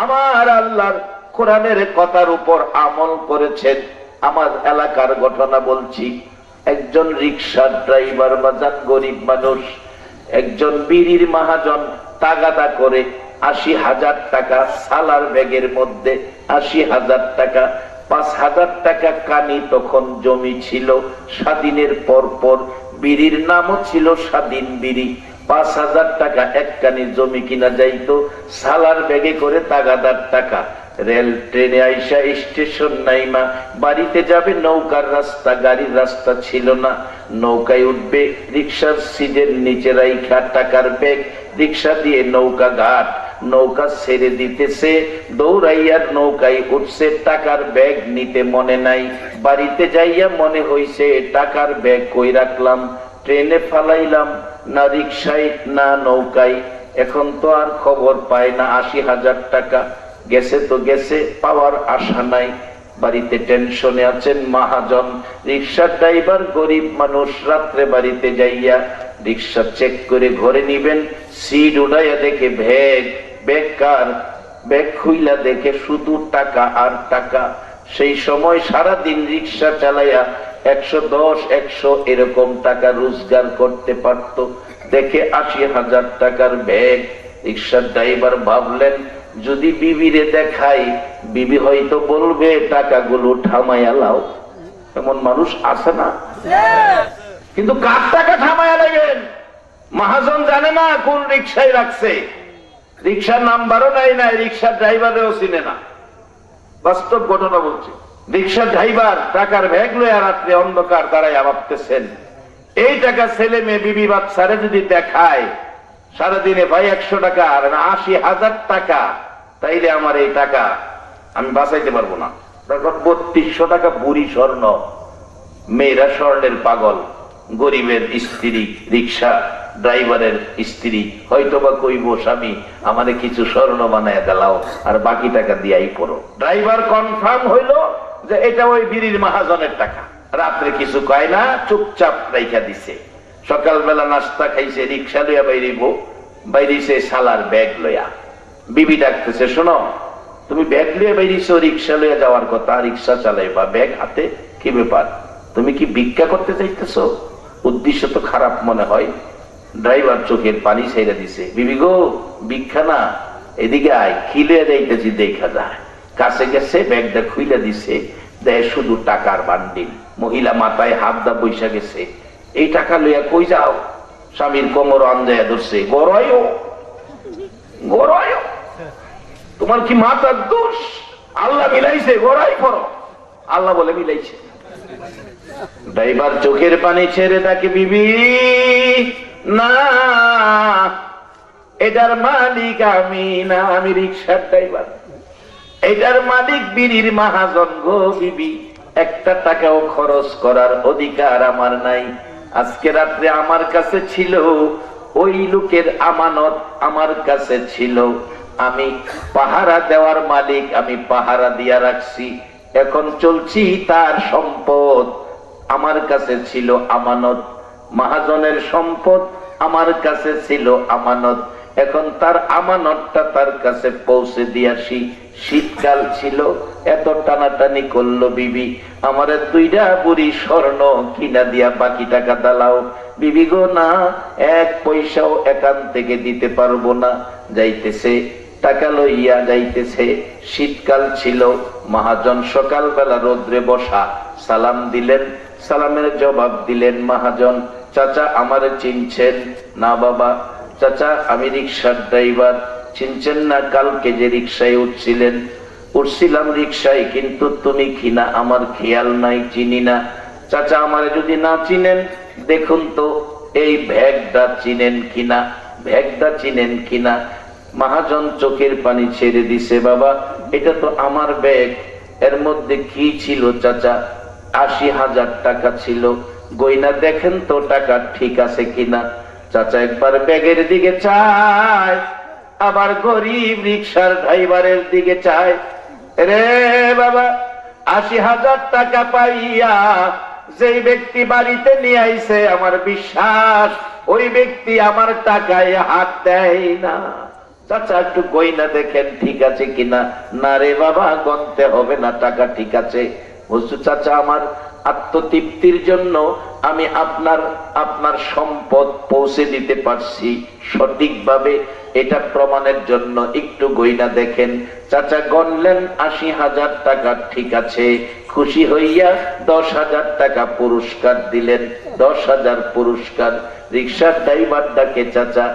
আমার আল্লাহর কোরআনের কথার উপর আমল করেছেন। আমার এলাকার ঘটনা বলছি। একজন রিকশার ড্রাইভার, বাজার গরিব মানুষ, একজন বিড়ির মহাজন তাগাদা করে ৮০,০০০ টাকা সালার ব্যাগের মধ্যে, ৮০,০০০ টাকা, ৫,০০০ টাকা কানি তখন জমি ছিল স্বাধীনের পর, বিড়ির নামও ছিল স্বাধীন বিড়ি। ৫,০০০ টাকা এক কানি জমি কিনা যাইতো, সালার ব্যাগে করে তাগাদার টাকা। রেল ট্রেনে আইসা স্টেশন নাইমা বাড়িতে যাবে, নৌকার রাস্তা, গাড়ির রাস্তা ছিল না। নৌকায় উঠবে, রিক্সার সিটের নিচে রাইখা টাকার ব্যাগ, রিক্সা দিয়ে নৌকা ঘাট, নৌকা ছেড়ে দিতেছে, দৌড়াইয়ার নৌকায় উঠছে, টাকার ব্যাগ নিতে মনে নাই। বাড়িতে যাইয়া মনে হইছে টাকার ব্যাগ কই রাখলাম, ট্রেনে ফালাইলাম না রিক্সায় না নৌকায়, এখন তো আর খবর পায় না। ৮০,০০০ টাকা গেছে তো গেছে, পাওয়ার আশা নাই। বাড়িতে টেনশনে আছেন মহাজন। রিক্সার ড্রাইভার গরিব মানুষ, রাত্রে বাড়িতে যাইয়া রিক্সা চেক করে ঘরে নিবেন, সিট উঠাইয়া দেখে ব্যাগ কার, ব্যাগ খুইলা দেখে শুধু টাকা আর টাকা। সেই সময় সারাদিন রিক্সা চালাইয়া ১১০, ১০০ এরকম টাকা রোজগার করতে পারত। দেখে ৮০,০০০ টাকার ব্যাগ। রিক্সার ড্রাইভার ভাবলেন, যদি বিবিরে দেখাই, বিবি হয়তো বলবে টাকাগুলো থামাইয়া লাও। এমন মানুষ আছে না? কিন্তু কার টাকা থামাইয়া লাগেন? মহাজন জানে না কোন রিক্সায় রাখছে, রিক্সার নাম্বারও নাই, রিক্সার ড্রাইভারেও চিনে না। বাস্তব ঘটনা বলছি। রিক্সা ড্রাইভার টাকার ব্যাগ লইয়া রাত্রে অন্ধকার দাঁড়াইয়া ভাবতেছেন, এই টাকা ছেলে মেয়ে বিবি বাচ্চারে যদি দেখায় সারাদিনে ভাই 100 টাকা আর 80,000 টাকা, তাইলে আমার এই টাকা আমি বাঁচাইতে পারবো না। 3200 টাকা বুড়ি স্বর্ণ, মেয়েরা স্বর্ণের পাগল, গরিবের স্ত্রী, রিক্সা ড্রাইভারের স্ত্রী হয়তোবা কইব, স্বামী আমারে কিছু স্বর্ণ বানায় দিলাও আর বাকি টাকা দিয়াই পড়ো। ড্রাইভার কনফার্ম হইলো যে এটা ওই বিড়ির মহাজনের টাকা। রাত্রে কিছু কয় না, চুপচাপ রাইখা দিছে। সকালবেলা নাস্তা খাইছে, রিক্সা লইয়া বাইরিছে শালার ব্যাগ লইয়া। বিবি ডাকতেছে, শোনো তুমি ব্যাগ লইয়া বাইরিছো, রিক্সা লইয়া যাওয়ার কথা, রিক্সা চালাইবা ব্যাগ হাতে, কি ব্যাপার? তুমি কি ভিক্ষা করতে চাইতেছো? উদ্দেশ্য তো খারাপ মনে হয়। ড্রাইভার চোখের পানি ছেড়ে দিছে, বিবি গো ভিক্ষা না, এদিকে আয়, খিলে যাইতেছি দেখা যায়। কাছে গেছে, ব্যাগটা খুইলা দিছে, দেয় শুধু টাকার বান্ডিল। মহিলা মাথায় হাত দা বৈশা গেছে, এই টাকা লইয়া কই যাও? স্বামীর কোমর আঞ্জায়া ধরছে, গড়াইও গড়াইও, তোমার কি মাথার দোষ? আল্লাহ মিলাইছে, গড়াই করো। আল্লাহ বলে মিলাইছে। ড্রাইভার চোখের পানি ছেড়ে তাকে, বিবি না, এটার মালিক আমি না, আমি রিক্সার ড্রাইভার, এটার মালিক বিড়ির মহাজন গো বিবি, একটা টাকাও খরচ করার অধিকার আমার নাই। আজকে রাত্রে আমার কাছে ছিল, ওই লোকের আমানত আমার কাছে ছিল, আমি পাহারা দেওয়ার মালিক, আমি পাহারা দিয়া রাখছি, এখন চলছি তার সম্পদ আমার কাছে ছিল আমানত, মহাজনের সম্পদ আমার কাছে ছিল আমানত, এখন তার আমানতটা তার কাছে পৌঁছে দিয়াছি। শীতকাল ছিল, এত টানাটানি করলো বিবি, আমার 2টা বুড়ি স্বর্ণ কিনা দিয়া বাকি টাকা দালাও। বিবি গো না, 1 পয়সাও এখান থেকে দিতে পারবো না। যাইতেছে, টাকা লইয়া যাইতেছে। শীতকাল ছিল, মহাজন সকালবেলা রোদ্রে বসা, সালাম দিলেন, সালামের জবাব দিলেন মহাজন, চাচা আমারে চিনছেন? না বাবা। চাচা আমি রিক্সার ড্রাইভার, চিনছেন না? কালকে যে রিক্সায় উঠছিলাম রিক্সায়, কিন্তু তুমি কিনা আমার খেয়াল নাই, চিনি না। চাচা আমারে যদি না চিনেন, দেখুন তো এই ব্যাগটা চিনেন কিনা, ব্যাগটা চিনেন কিনা? মহাজন চোখের পানি ছেড়ে দিছে, বাবা এটা তো আমার ব্যাগ, এর মধ্যে কি ছিল চাচা? 80,000 টাকা ছিল, গয়না দেখেন তো টাকা ঠিক আছে কিনা। চাচা একবার ব্যাগের দিকে চায়, আবার গরিব রিক্সার ড্রাইভারের দিকে চায়। রে বাবা, 80,000 টাকা পাইয়া যেই ব্যক্তি বাড়িতে নিয়ে আইছে, আমার বিশ্বাস ওই ব্যক্তি আমার টাকায় হাত দেয় না। চাচা একটু গয়না দেখেন ঠিক আছে কিনা। না রে বাবা, গনতে হবে না, টাকা ঠিক আছে। বুঝছো চাচা, আমার আত্মতৃপ্তির জন্য আমি আপনার সম্পদ পৌঁছে দিতে পারছি সঠিকভাবে, এটা প্রমাণের জন্য একটু গয়না দেখেন। চাচা গণলেন, 80,000 টাকা ঠিক আছে। খুশি হইয়া 10,000 টাকা পুরস্কার দিলেন। 10,000 পুরস্কার। রিক্সার ড্রাইভার ডাকে, চাচা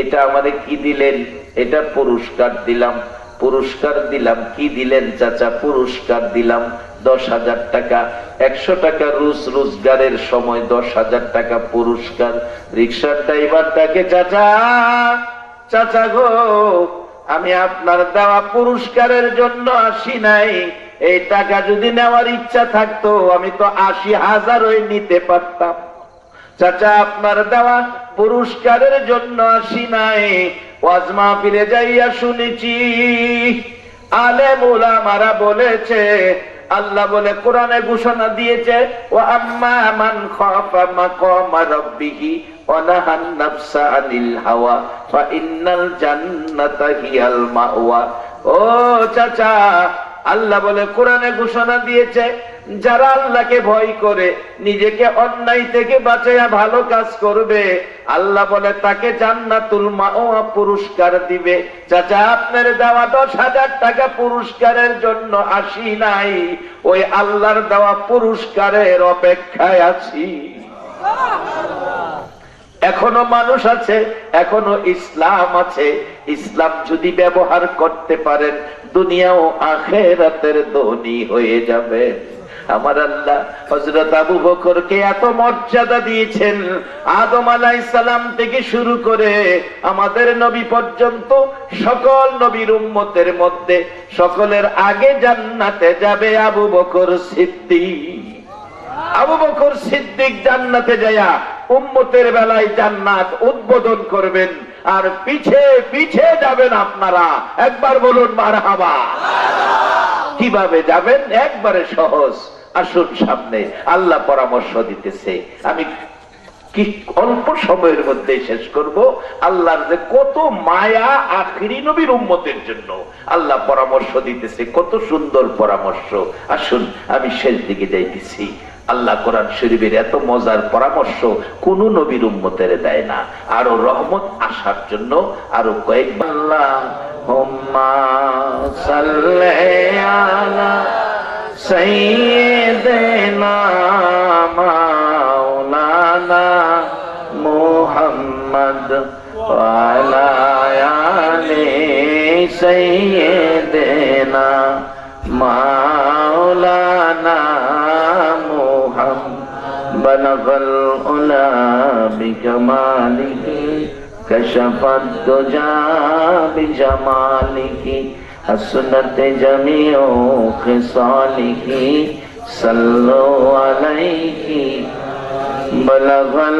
এটা আমারে কি দিলেন? এটা পুরস্কার দিলাম। পুরস্কার দিলাম। কি দিলেন চাচা? পুরস্কার দিলাম 10,000 টাকা। 100 টাকা রোজগারের সময় 10,000 টাকা পুরস্কার। রিক্সার ড্রাইভার ডাকে, চাচা চাচা গো, আমি আপনার দেওয়া পুরস্কারের জন্য আসি নাই, এই টাকা যদি নেওয়ার ইচ্ছা থাকতো আমি তো 80,000 নিতে পারতাম। চাচা আপনার দেওয়া পুরস্কারের জন্য আসি নাই, ওয়াজ মাহফিলে যাইয়া শুনেছি আলেম উলামারা বলেছে, আল্লাহ বলে কোরআনে ঘোষণা দিয়েছে, ওয়া আম্মা মান খাফা মাকাম রাব্বিহি ওয়া নাহান নাফসা আনিল হাওয়া ফা ইন্নাল জান্নাতা হিয়াল মাওয়া। ও চাচা, আল্লাহ বলে কোরআনে ঘোষণা দিয়েছে, যারা আল্লাহকে ভয় করে নিজেকে অন্যায় থেকে বাঁচাইয়া ভালো কাজ করবে, আল্লাহ বলে তাকে জান্নাতুল মাওয়া পুরস্কার দিবে। চাচা আপনার দেওয়া 10,000 টাকা পুরস্কারের জন্য আসি নাই, ওই আল্লাহর দেওয়া পুরস্কারের অপেক্ষায় আছি। এখনো মানুষ আছে, এখনো ইসলাম আছে। ইসলাম যদি ব্যবহার করতে পারেন, দুনিয়া ও আখিরাতের ধনী হয়ে যাবে। আমার আল্লাহ হযরত আবু বকরকে এত মর্যাদা দিয়েছেন, আদম আলাইহিস সালাম থেকে শুরু করে আমাদের নবী পর্যন্ত সকল নবীর উম্মতের মধ্যে সকলের আগে জান্নাতে যাবে আবু বকর সিদ্দিক। আবু বকর সিদ্দিক জান্নাতে যায়া উম্মতের বেলায় জান্নাত উদ্বোধন করবেন, আর পিছে পিছে যাবেন আপনারা। একবার বলুন মারহাবা। কিভাবে যাবেন? একবারে সহজ। আসুন সামনে, আল্লাহ পরামর্শ দিতেছে। আমি কি অল্প সময়ের মধ্যে শেষ করব। আল্লাহর যে কত মায়া আখিরি নবীর উম্মতের জন্য আল্লাহ পরামর্শ দিতেছে, কত সুন্দর পরামর্শ। আসুন আমি শেষ দিকে যাইতেছি। আল্লাহ কোরআন শরীফের এত মজার পরামর্শ কোন নবীর উম্মতের দেয় না। আরো রহমত আসার জন্য আরো কয়েকবার আল্লাহুম্মা সাল্লি আলা সাইয়্যিদিনা মাওলানা মুহাম্মদ ওয়া আলা আলি সাইয়্যিদিনা মাওলানা বলগল উলা বিকমালিহি কশফত দুজা বিজমালিহি হাসনাত জামিউ খিসালিহি সাল্লু আলাইহি বলগল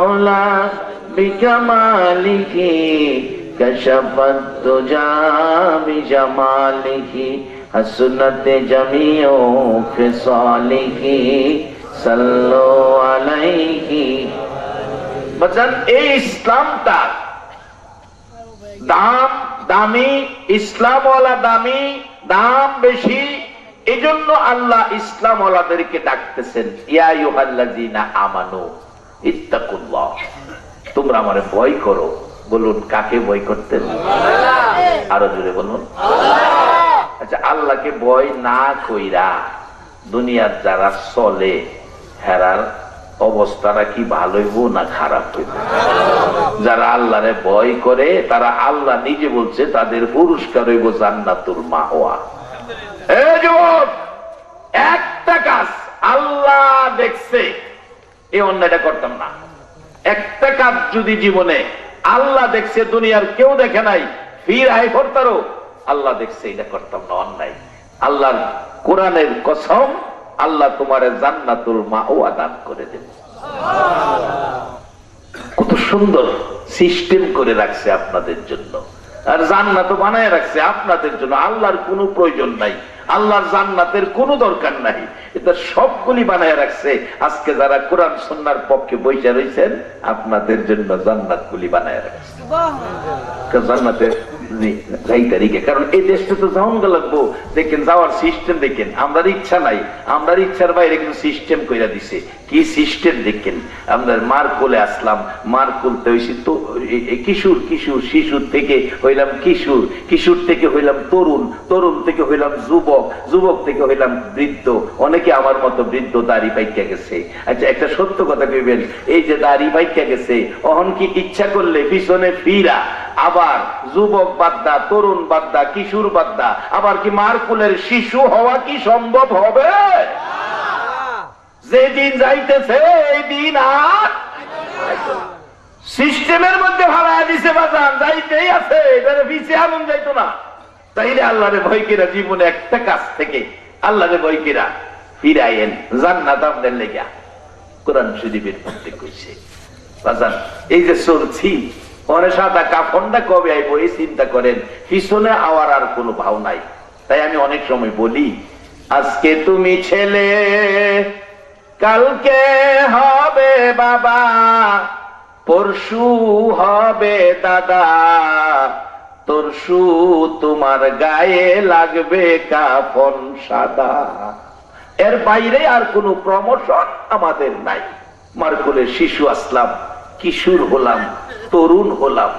উলা বিকমালিহি কশফত দুজা বিজমালিহি হাসনাত জামিউ খিসালিহি সাল্লু আলাইহি। বাজান, এই ইসলামটা দামি, ইসলামওয়ালা দামি, দাম বেশি। এই জন্য আল্লাহ ইসলামওয়ালাদেরকে ডাকতেছেন, ইয়া আইয়ুহাল্লাযীনা আমানু ইত্তাকুল্লাহ, তোমরা আমারে ভয় করো। বলুন, কাকে ভয় করতেন? আরো জোরে বলুন। আচ্ছা, আল্লাহকে ভয় না কইরা দুনিয়ার যারা চলে হেরার অবস্থাটা কি ভালো হইব না খারাপ হইব? যারা আল্লাহরে ভয় করে তারা, আল্লাহ নিজে বলছে, তাদের পুরস্কার হইব জান্নাতুল মাওয়া। এই যুবক, একটা কাজ আল্লাহ দেখছে, এই অন্যায়টা করতাম না। একটা কাজ যদি জীবনে আল্লাহ দেখছে, দুনিয়ার কেউ দেখে নাই, ফির আয় করতারো, আল্লাহ দেখছে, এটা করতাম না, অন্যায়। আল্লাহর কোরআনের কসম, আল্লাহ তোমারে জান্নাতুল মাওয়া দান করে দেবে। কত সুন্দর সিস্টেম করে রাখছে আপনাদের জন্য, আর জান্নাত বানায় রাখছে আপনাদের জন্য। আল্লাহর কোনো প্রয়োজন নাই, আল্লাহর জান্নাতের কোনো দরকার নাই, এটা সবগুলি বানায় রাখছে। আজকে যারা কোরআন সুন্নাহর পক্ষে বসে রয়েছেন, আপনাদের জন্য জান্নাত গুলি বানায় রাখছে। জান্নাতে কারণ এই দেশটা তো যাওয়ান লাগবো, দেখেন যাওয়ার সিস্টেম দেখেন। আমরা ইচ্ছা নাই, আমরা ইচ্ছার বাইরে কিন্তু সিস্টেম কইরা দিছে। কি সিস্টেম দেখেন? আমরা মার কোলে আসলাম, মার কোলতে হয়েছি তো কিশোর, কিশোর শিশুর থেকে হইলাম কিশোর, কিশোর থেকে হইলাম তরুণ, তরুণ থেকে হইলাম যুবক, যুবক থেকে হইলাম বৃদ্ধ। অনেকে আমার মতো বৃদ্ধ, দাড়ি পাইকা গেছে। আচ্ছা, একটা সত্য কথা কইবেন, এই যে দাড়ি পাইকা গেছে, অহন কি ইচ্ছা করলে পিছনে ফিরা আবার যুবক বাদ্দা, তরুণ বাদ্দা, কিশোর বাদ্দা, আবার কি মার কোলের শিশু হওয়া কি সম্ভব হবে? যেদিন যাইতেছে এই দিন আর সিস্টেমের মধ্যে ভাড়া দিছে, বাজান যাইতেই আছে, এটারে পিছিয়ে আনন্দ যাইতো না। তাইলে আল্লাহরে ভয় কিরা জীবনে একটা কাজ থেকে আল্লাহরে ভয় কিরা ফিরাইয়েন, জান্নাত আপনাদের লেগা কোরআন শরীফের মধ্যে কইছে। বাজান, এই যে চলছি, অনেক সাদা কাফনটা কবে আইব এই চিন্তা করেন, পিছনে আওয়ার আর কোনো ভাও নাই। তাই আমি অনেক সময় বলি, আজকে তুমি ছেলে, কালকে হবে বাবা, পরশু হবে দাদা, তরশু তোমার গায়ে লাগবে কাফন সাদা। এর বাইরে আর কোনো প্রমোশন আমাদের নাই। মারকুলে শিশু আসলাম, কিশোর হলাম, তরুণ হলাম।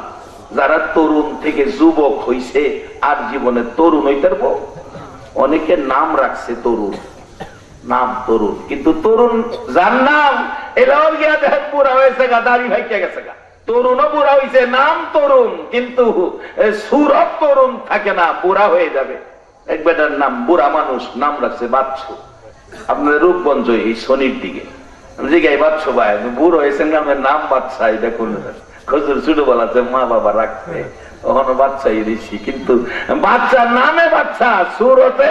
যারা তরুণ থেকে যুবক হইছে আর জীবনে তরুণ হইতে পারবো। অনেকে নাম রাখছে তরুণ, নাম তরুণ, কিন্তু তরুণ যার নাম এলাও গিয়া দেখেন বুড়া হয়েছে গা, দাড়ি ভাইকে গেছে গা। তরুণও বুড়া হইছে, নাম তরুণ, কিন্তু সুরত তরুণ থাকে না, বুড়া হয়ে যাবে। এক বেটার নাম বুড়া মানুষ, নাম রাখছে বাচ্চু। আপনাদের রূপগঞ্জ এই শনির দিকে জিগাই বাচ্চু ভাই বুড়ো হয়েছেন নামের নাম বাচ্চা, এটা করলেন খজুর ছোটবেলাতে মা বাবা রাখছে ওখানে বাচ্চাই দিছি, কিন্তু বাচ্চার নামে বাচ্চা, সুরতে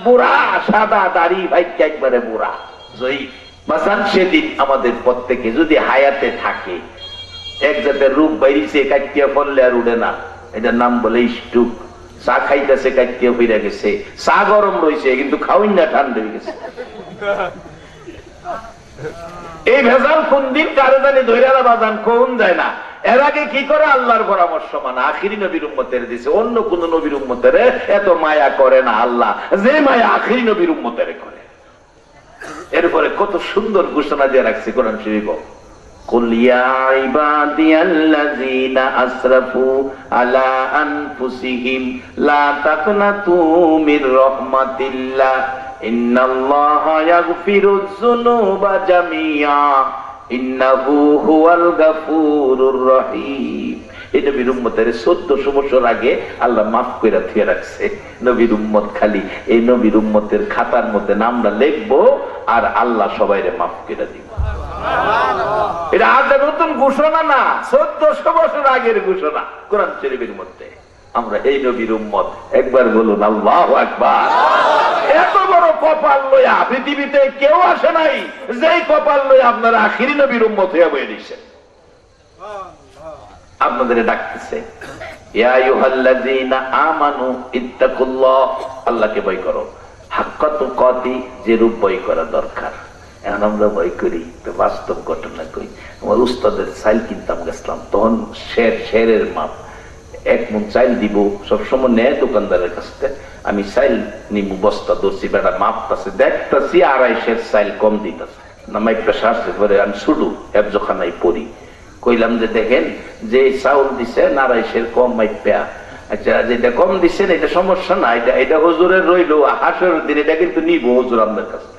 বুড়া, সাদা দাড়ি ভাইকে একবারে বুড়া জয়ী। বাসান সেদিন আমাদের প্রত্যেকে যদি হায়াতে থাকে এক জাতের রূপ বাইরিছে কাটিয়া পড়লে আর উঠে না, এটার নাম বলে স্টুক। চা খাইতেছে কাটিয়া ফিরে গেছে, চা গরম রয়েছে কিন্তু খাওয়াই না ঠান্ডা হয়ে গেছে। এই ভেজাল কোন দিন কারে জানি ধৈর্য বাজান কোন যায় না। এর আগে কি করে আল্লাহর পরামর্শ মানে আখিরি নবীর উম্মতের দিছে, অন্য কোন নবীর উম্মতের এত মায়া করে না আল্লাহ যে মায়া আখিরি নবীর উম্মতের করে। এরপরে কত সুন্দর ঘোষণা দিয়ে রাখছে কোরআন শরীফ, কুল ইয়া ইবাদিয়াল্লাযীনা আসরাফু আলা আনফুসিহিম লা তাকনাতু মির রাহমাতিল্লাহ ইন্নাল্লাহা ইয়াগফিরুয যুনুবা জামিআ ইন্নাহু হুয়াল গাফুরুর রহিম। এই নবীর উম্মতের 1400 বছর আগে আল্লাহ মাফ করে থুয়ে রাখছে। নবীর উম্মত খালি এই নবীর উম্মতের খাতার মধ্যে নামটা লিখবো আর আল্লাহ সবাইরে মাফ করে দিব। এটা আজ নতুন ঘোষণা না, 1400 বছর আগের ঘোষণা কোরআন শরীফের মধ্যে। আমরা এই নবীর উম্মত, একবার বলুন আল্লাহু আকবার। এত বড় কপাল লইয়া পৃথিবীতে কেউ আসে নাই যেই কপাল লইয়া আপনারা আখিরি নবীর উম্মত হয়ে বয়ে দিচ্ছেন। আপনাদের ডাকতেছে ইয়া আইয়ুহাল্লাযীনা আমানু ইত্তাকুল্লাহ, আল্লাহকে ভয় করো, হাক্কা তুকাতি, যে রূপ ভয় করা দরকার। এখন আমরা ভয় করি, তো বাস্তব ঘটনা কই। আমার উস্তাদের চাইল কিনতাম গেছিলাম, তখন শেরের মাপ, 1 মণ চাইল দিব সবসময় নেয় দোকানদারের কাছ থেকে। আমি চাইল নিমু, বস্তা ধরছি, বেটা মাপতাছে, দেখতাছি 250 চাইল কম দিতেছে না, মাইপটা সারছে পরে আমি শুধু একজখানায় পড়ি। কইলাম যে দেখেন যে চাউল দিছে 250 কম মাইপা, আচ্ছা যেটা কম দিচ্ছেন এটা সমস্যা না, এটা হুজুরের রইলো, হাসরের দিন এটা কিন্তু নিব হুজুর আপনার কাছে।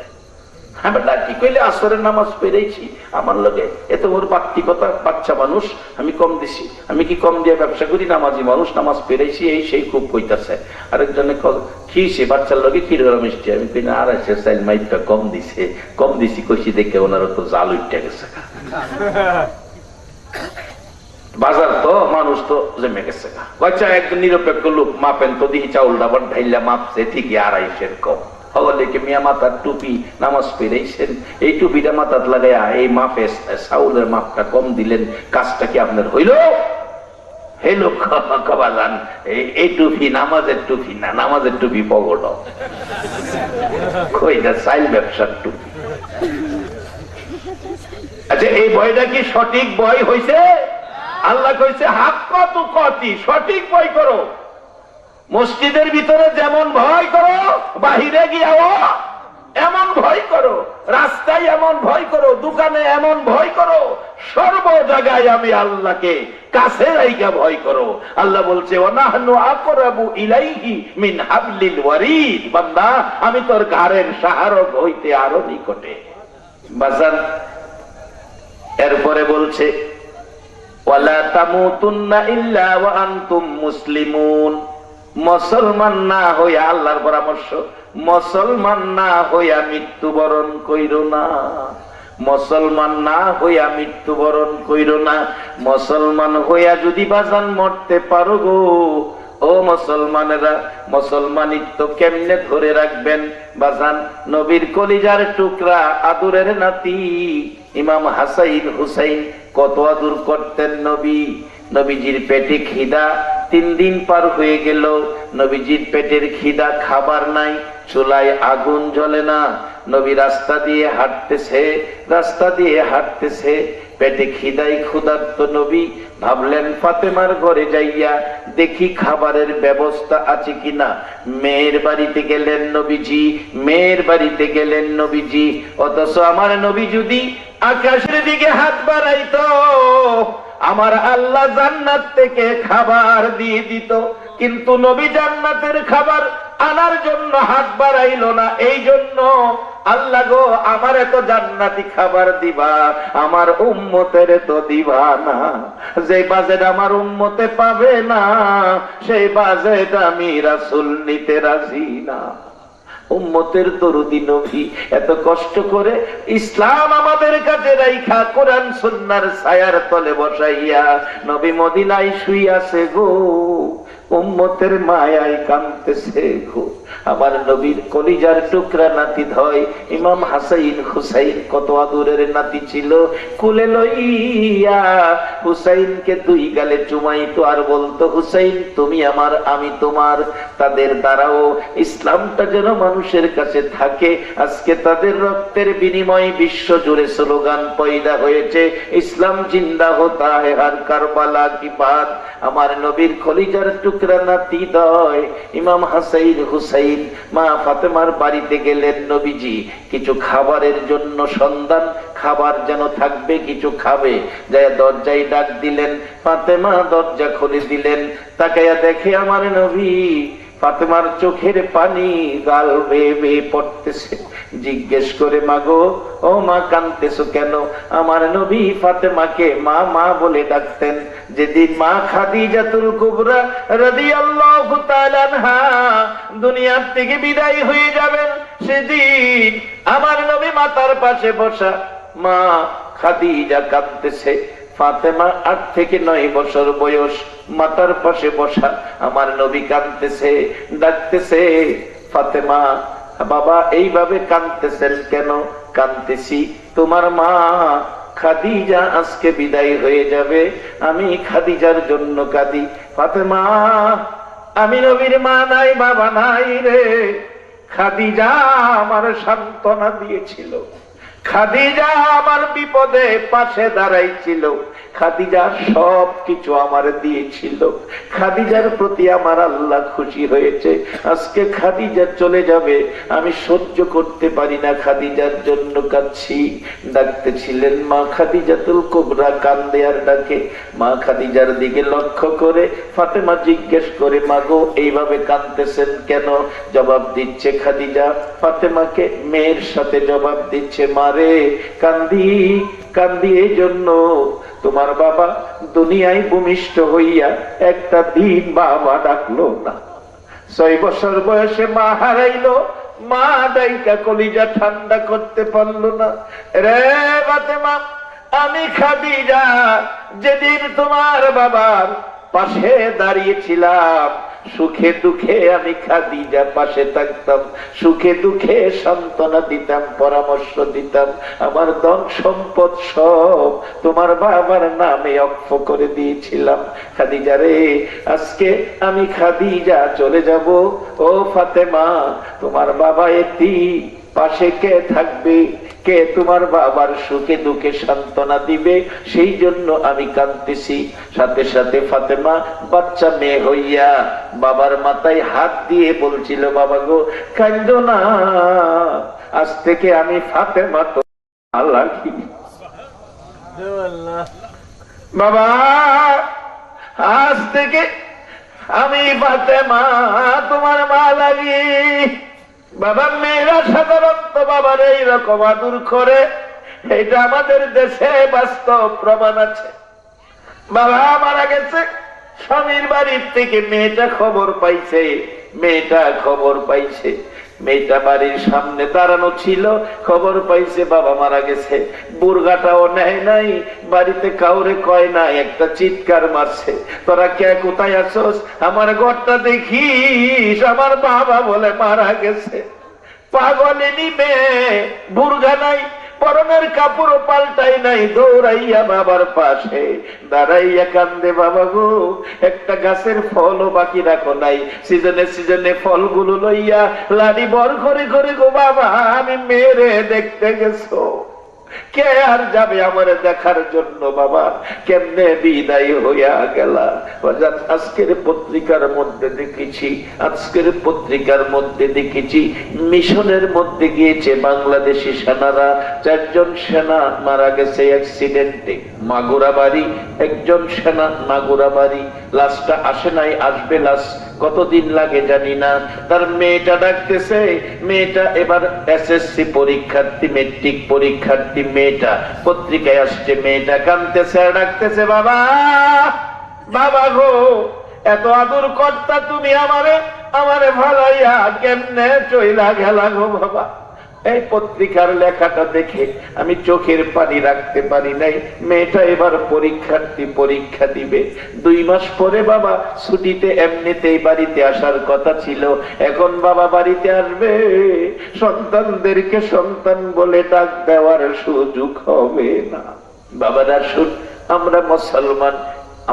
হ্যাঁ বেটা কি কইলে আসরের নামাজ পেরেছি আমার লগে, এত বড় বাত্তিকতা, বাচ্চা মানুষ, আমি কম দিছি, আমি কি কম দিয়ে ব্যবসা করি, নামাজি মানুষ, নামাজ পেরেছি, এই সেই খুব কইতাছে। আরেকজনে কি সে বাচ্চার লগে কি মিষ্টি, আমি কই না 250 চাইল মাইপটা কম দিছে, কম দিছি কইছি দেখে ওনার তো জাল উঠতে গেছে। বাজার তো মানুষ তো জমে গেছে। বাচ্চা একজন নিরপেক্ষ লোক মাপেন তো দেখি চাউল ডাবার ঢাইলা মাপছে ঠিকই 250 কম। হগলেকে মিয়া মাথার টুপি, নামাজ পেরেছেন, এই টুপিটা মাথার লাগাইয়া এই মাপে চাউলের মাপটা কম দিলেন, কাজটা কি আপনার হইল? হইল কবাজান, এই টুপি নামাজের টুপি না, নামাজের টুপি পগড় কইটা চাইল ব্যবসার টুপি। আচ্ছা এই বইটা কি সঠিক বই হইছে? আল্লাহ কইছে হাক্কা তুকাতি, সঠিক ভয় করো। মসজিদের ভিতরে যেমন ভয় করো, বাহিরে গিয়াও এমন ভয় করো, রাস্তায় এমন ভয় করো, দোকানে এমন ভয় করো, সর্ব জায়গায় আমি আল্লাহকে কাছে রাইখা ভয় করো। আল্লাহ বলছে ওয়ানাহনু আকরাবু ইলাইহি মিন হাবলিল ওয়ারিদ, বান্দা আমি তোর ঘাড়ের সাহারক হইতে আরো নিকটে। বাজান এরপরে বলছে ওয়ালা তামুতুন্না ইল্লা ওয়া আনতুম মুসলিমুন, মুসলমান না হইয়া, আল্লাহর পরামর্শ, মুসলমান না হইয়া মৃত্যুবরণ কইরো না, মুসলমান না হইয়া মৃত্যুবরণ কইরো না। মুসলমান হইয়া যদি বাজান মরতে পারো গো, ও মুসলমানেরা, মুসলমানিত্ব কেমনে ধরে রাখবেন বাজান? নবীর কলিজার টুকরা, আদরের নাতি ইমাম হাসাইন হুসাইন কত আদর করতেন নবী। নবীজির পেটে খিদা 3 দিন পার হয়ে গেল, নবীজির পেটের খিদা, খাবার নাই, চুলায় আগুন জ্বলে না, নবী রাস্তা দিয়ে হাঁটতেছে, পেটে খিদাই ক্ষুধার্ত নবী ভাবলেন ফাতেমার ঘরে যাইয়া দেখি খাবারের ব্যবস্থা আছে কিনা। মেয়ের বাড়িতে গেলেন নবীজি, অথচ আমার নবী যদি আকাশের দিকে হাত বাড়াইতো আমার আল্লাহ জান্নাত থেকে খাবার দিয়ে দিত, কিন্তু নবী জান্নাতের খাবার আনার জন্য হাত বাড়াইল না। এই জন্য আল্লাহ গো আমারে তো জান্নাতি খাবার দিবা, আমার উম্মতের তো দিবা না। যে বাজেট আমার উম্মতে পাবে না, সেই বাজেট আমি রাসূল নিতে রাজি না। উম্মতের দরদি নবী এত কষ্ট করে ইসলাম আমাদের কাছে রাইখা কোরআন সুন্নাহর ছায়ার তলে বসাইয়া নবী মদিনায় শুইয়াছে গো, উম্মতের মায়ায় কাঁদতেছে গো। আমার নবীর কলিজার টুকরা নাতি ধয় ইমাম হাসাইন হুসাইন, কত আদরের নাতি ছিল, কুলে লইয়া হুসাইনকে দুই গালে চুমাইতো আর বলতো, হুসাইন তুমি আমার আমি তোমার। তাদের দ্বারাও ইসলামটা যেন মানুষের কাছে থাকে। আজকে তাদের রক্তের বিনিময়ে বিশ্ব জুড়ে স্লোগান পয়দা হয়েছে, ইসলাম জিন্দা হতা হে হর কারবালা কি বাত। আমার নবীর কলিজার টুকরা নাতি দয় ইমাম হাসাইন হুসাইন মা ফাতেমার বাড়িতে গেলেন নবীজি কিছু খাবারের জন্য সন্ধান, খাবার যেন থাকবে, কিছু খাবে। যায় দরজায় ডাক দিলেন, ফাতেমা দরজা খুলে দিলেন। তাকাইয়া দেখে আমার নবী, ফাতেমার চোখের পানি গাল বেয়ে বেয়ে পড়তেছে। জিজ্ঞেস করে, মাগো ও মা কাঁদতেছো কেন? আমার নবী ফাতেমাকে মা মা বলে ডাকতেন। যেদিন মা খাদিজাতুল কুবরা রাদিয়াল্লাহু তাআলা আনহা দুনিয়ার থেকে বিদায় হয়ে যাবেন, সেদিন আমার নবী মাতার পাশে বসা, মা খাদিজা কাঁদতেছে। ফাতেমা 8 থেকে 9 বছর বয়স, মাতার পাশে বসা, আমার নবী কাঁদতেছে, ডাকতেছে, ফাতেমা বাবা এইভাবে কাঁদতেছেন কেন? কাঁদতেছি তোমার মা খাদিজা আজকে বিদায় হয়ে যাবে, আমি খাদিজার জন্য কাঁদি। ফাতেমা আমি নবীর মা নাই বাবা নাই রে, খাদিজা আমার সান্ত্বনা দিয়েছিল, খাদিজা আমার বিপদে পাশে দাঁড়াইছিল, খাদিজা সব কিছু আমার দিয়েছিল, খাদিজার প্রতি আমার আল্লাহ খুশি হয়েছে। আজকে খাদিজা চলে যাবে, আমি সহ্য করতে পারি না, খাদিজার জন্য কাঁদছি। ডাকতেছিলেন মা খাদিজাতুল কুবরা, কান্দে আর ডাকে। মা খাদিজার দিকে লক্ষ্য করে ফাতেমা জিজ্ঞেস করে, মাগো এইভাবে কাঁদতেছেন কেন? জবাব দিচ্ছে খাদিজা ফাতেমাকে, মেয়ের সাথে জবাব দিচ্ছে, মারে কান্দি কান্দি এই জন্য তোমার বাবা দুনিয়ায় ভূমিষ্ঠ হইয়া একটা দিন বাবা ডাকলো না। 6 বছর বয়সে মা হারাইলো, মা ডাইকা কলিজা ঠান্ডা করতে পারলো না। রে ফাতেমা, আমি খাদিজা যেদিন তোমার বাবার পাশে দাঁড়িয়েছিলাম, সুখে দুঃখে আমি খাদিজার পাশে থাকতাম, সুখে দুঃখে সান্ত্বনা দিতাম, পরামর্শ দিতাম, আমার ধন সম্পদ সব তোমার বাবার নামে অক্ষ করে দিয়েছিলাম। খাদিজা রে, আজকে আমি খাদিজা চলে যাব, ও ফাতেমা তোমার বাবা এতি পাশে কে থাকবে? কে তোমার বাবার সুখে দুঃখে সান্ত্বনা দিবে? সেই জন্য আমি কাঁদতেছি। সাথে সাথে ফাতেমা বাচ্চা মেয়ে হইয়া বাবার মাথায় হাত দিয়ে বলছিল, বাবা গো কাঁদো না, আজ থেকে আমি ফাতেমা তো লাগি। বাবা আজ থেকে আমি ফাতেমা তোমার মা লাগি। বাবা মেয়েরা সাধারণত বাবার এইরকম আদর করে, এটা আমাদের দেশে বাস্তব প্রমাণ আছে। বাবা মারা গেছে, স্বামীর বাড়ির থেকে মেয়েটা খবর পাইছে, মেয়েটা বাড়ির সামনে দাঁড়ানো ছিল, খবর পাইছে বাবা মারা গেছে। বুর্গাটাও নেয় নাই, বাড়িতে কাউরে কয় নাই, একটা চিৎকার মারছে, তোরা কে কোথায় আছোস, আমার ঘরটা দেখিস, আমার বাবা বলে মারা গেছে। পাগলে নিবে, বুর্গা নাই, পরনের কাপড় পাল্টাই নাই, দৌড়াইয়া বাবার পাশে দাঁড়াইয়া কান্দে, বাবা গো একটা গাছের ফলও বাকি রাখো নাই, সিজনে সিজনে ফলগুলো লইয়া লাড়ি বর করে করে গো বাবা আমি মেরে দেখতে গেছো, কে আর যাবে আমার দেখার জন্য? বাবা কেমনে বিদায় হইয়া গেলা। আজকের পত্রিকার মধ্যে দেখেছি মিশনের মধ্যে গিয়েছে বাংলাদেশি সেনারা, 4 জন সেনা মারা গেছে অ্যাক্সিডেন্টে। মাগুরা বাড়ি, একজন সেনা মাগুরা বাড়ি, লাশটা আসে নাই, আসবে লাশ, কতদিন লাগে জানি না। তার মেয়েটা ডাকতেছে, মেয়েটা এবার এসএসসি পরীক্ষার্থী, মেট্রিক পরীক্ষার্থী, মেয়েটা পত্রিকায় আসছে, মেয়েটা কাঁদতেছে আর ডাকতেছে, বাবা বাবা গো, এত আদর কর্তা তুমি আমারে ভালাইয়া কেমনে চইলা গেলা গো বাবা। এই পত্রিকার লেখাটা দেখে আমি চোখের পানি রাখতে পারি নাই। মেয়েটা এবার পরীক্ষার্থী, পরীক্ষা দিবে। 2 মাস পরে বাবা ছুটিতে এমনিতেই বাড়িতে আসার কথা ছিল, এখন বাবা বাড়িতে আসবে, সন্তানদেরকে সন্তান বলে ডাক দেওয়ার সুযোগ হবে না। বাবারা শুন, আমরা মুসলমান,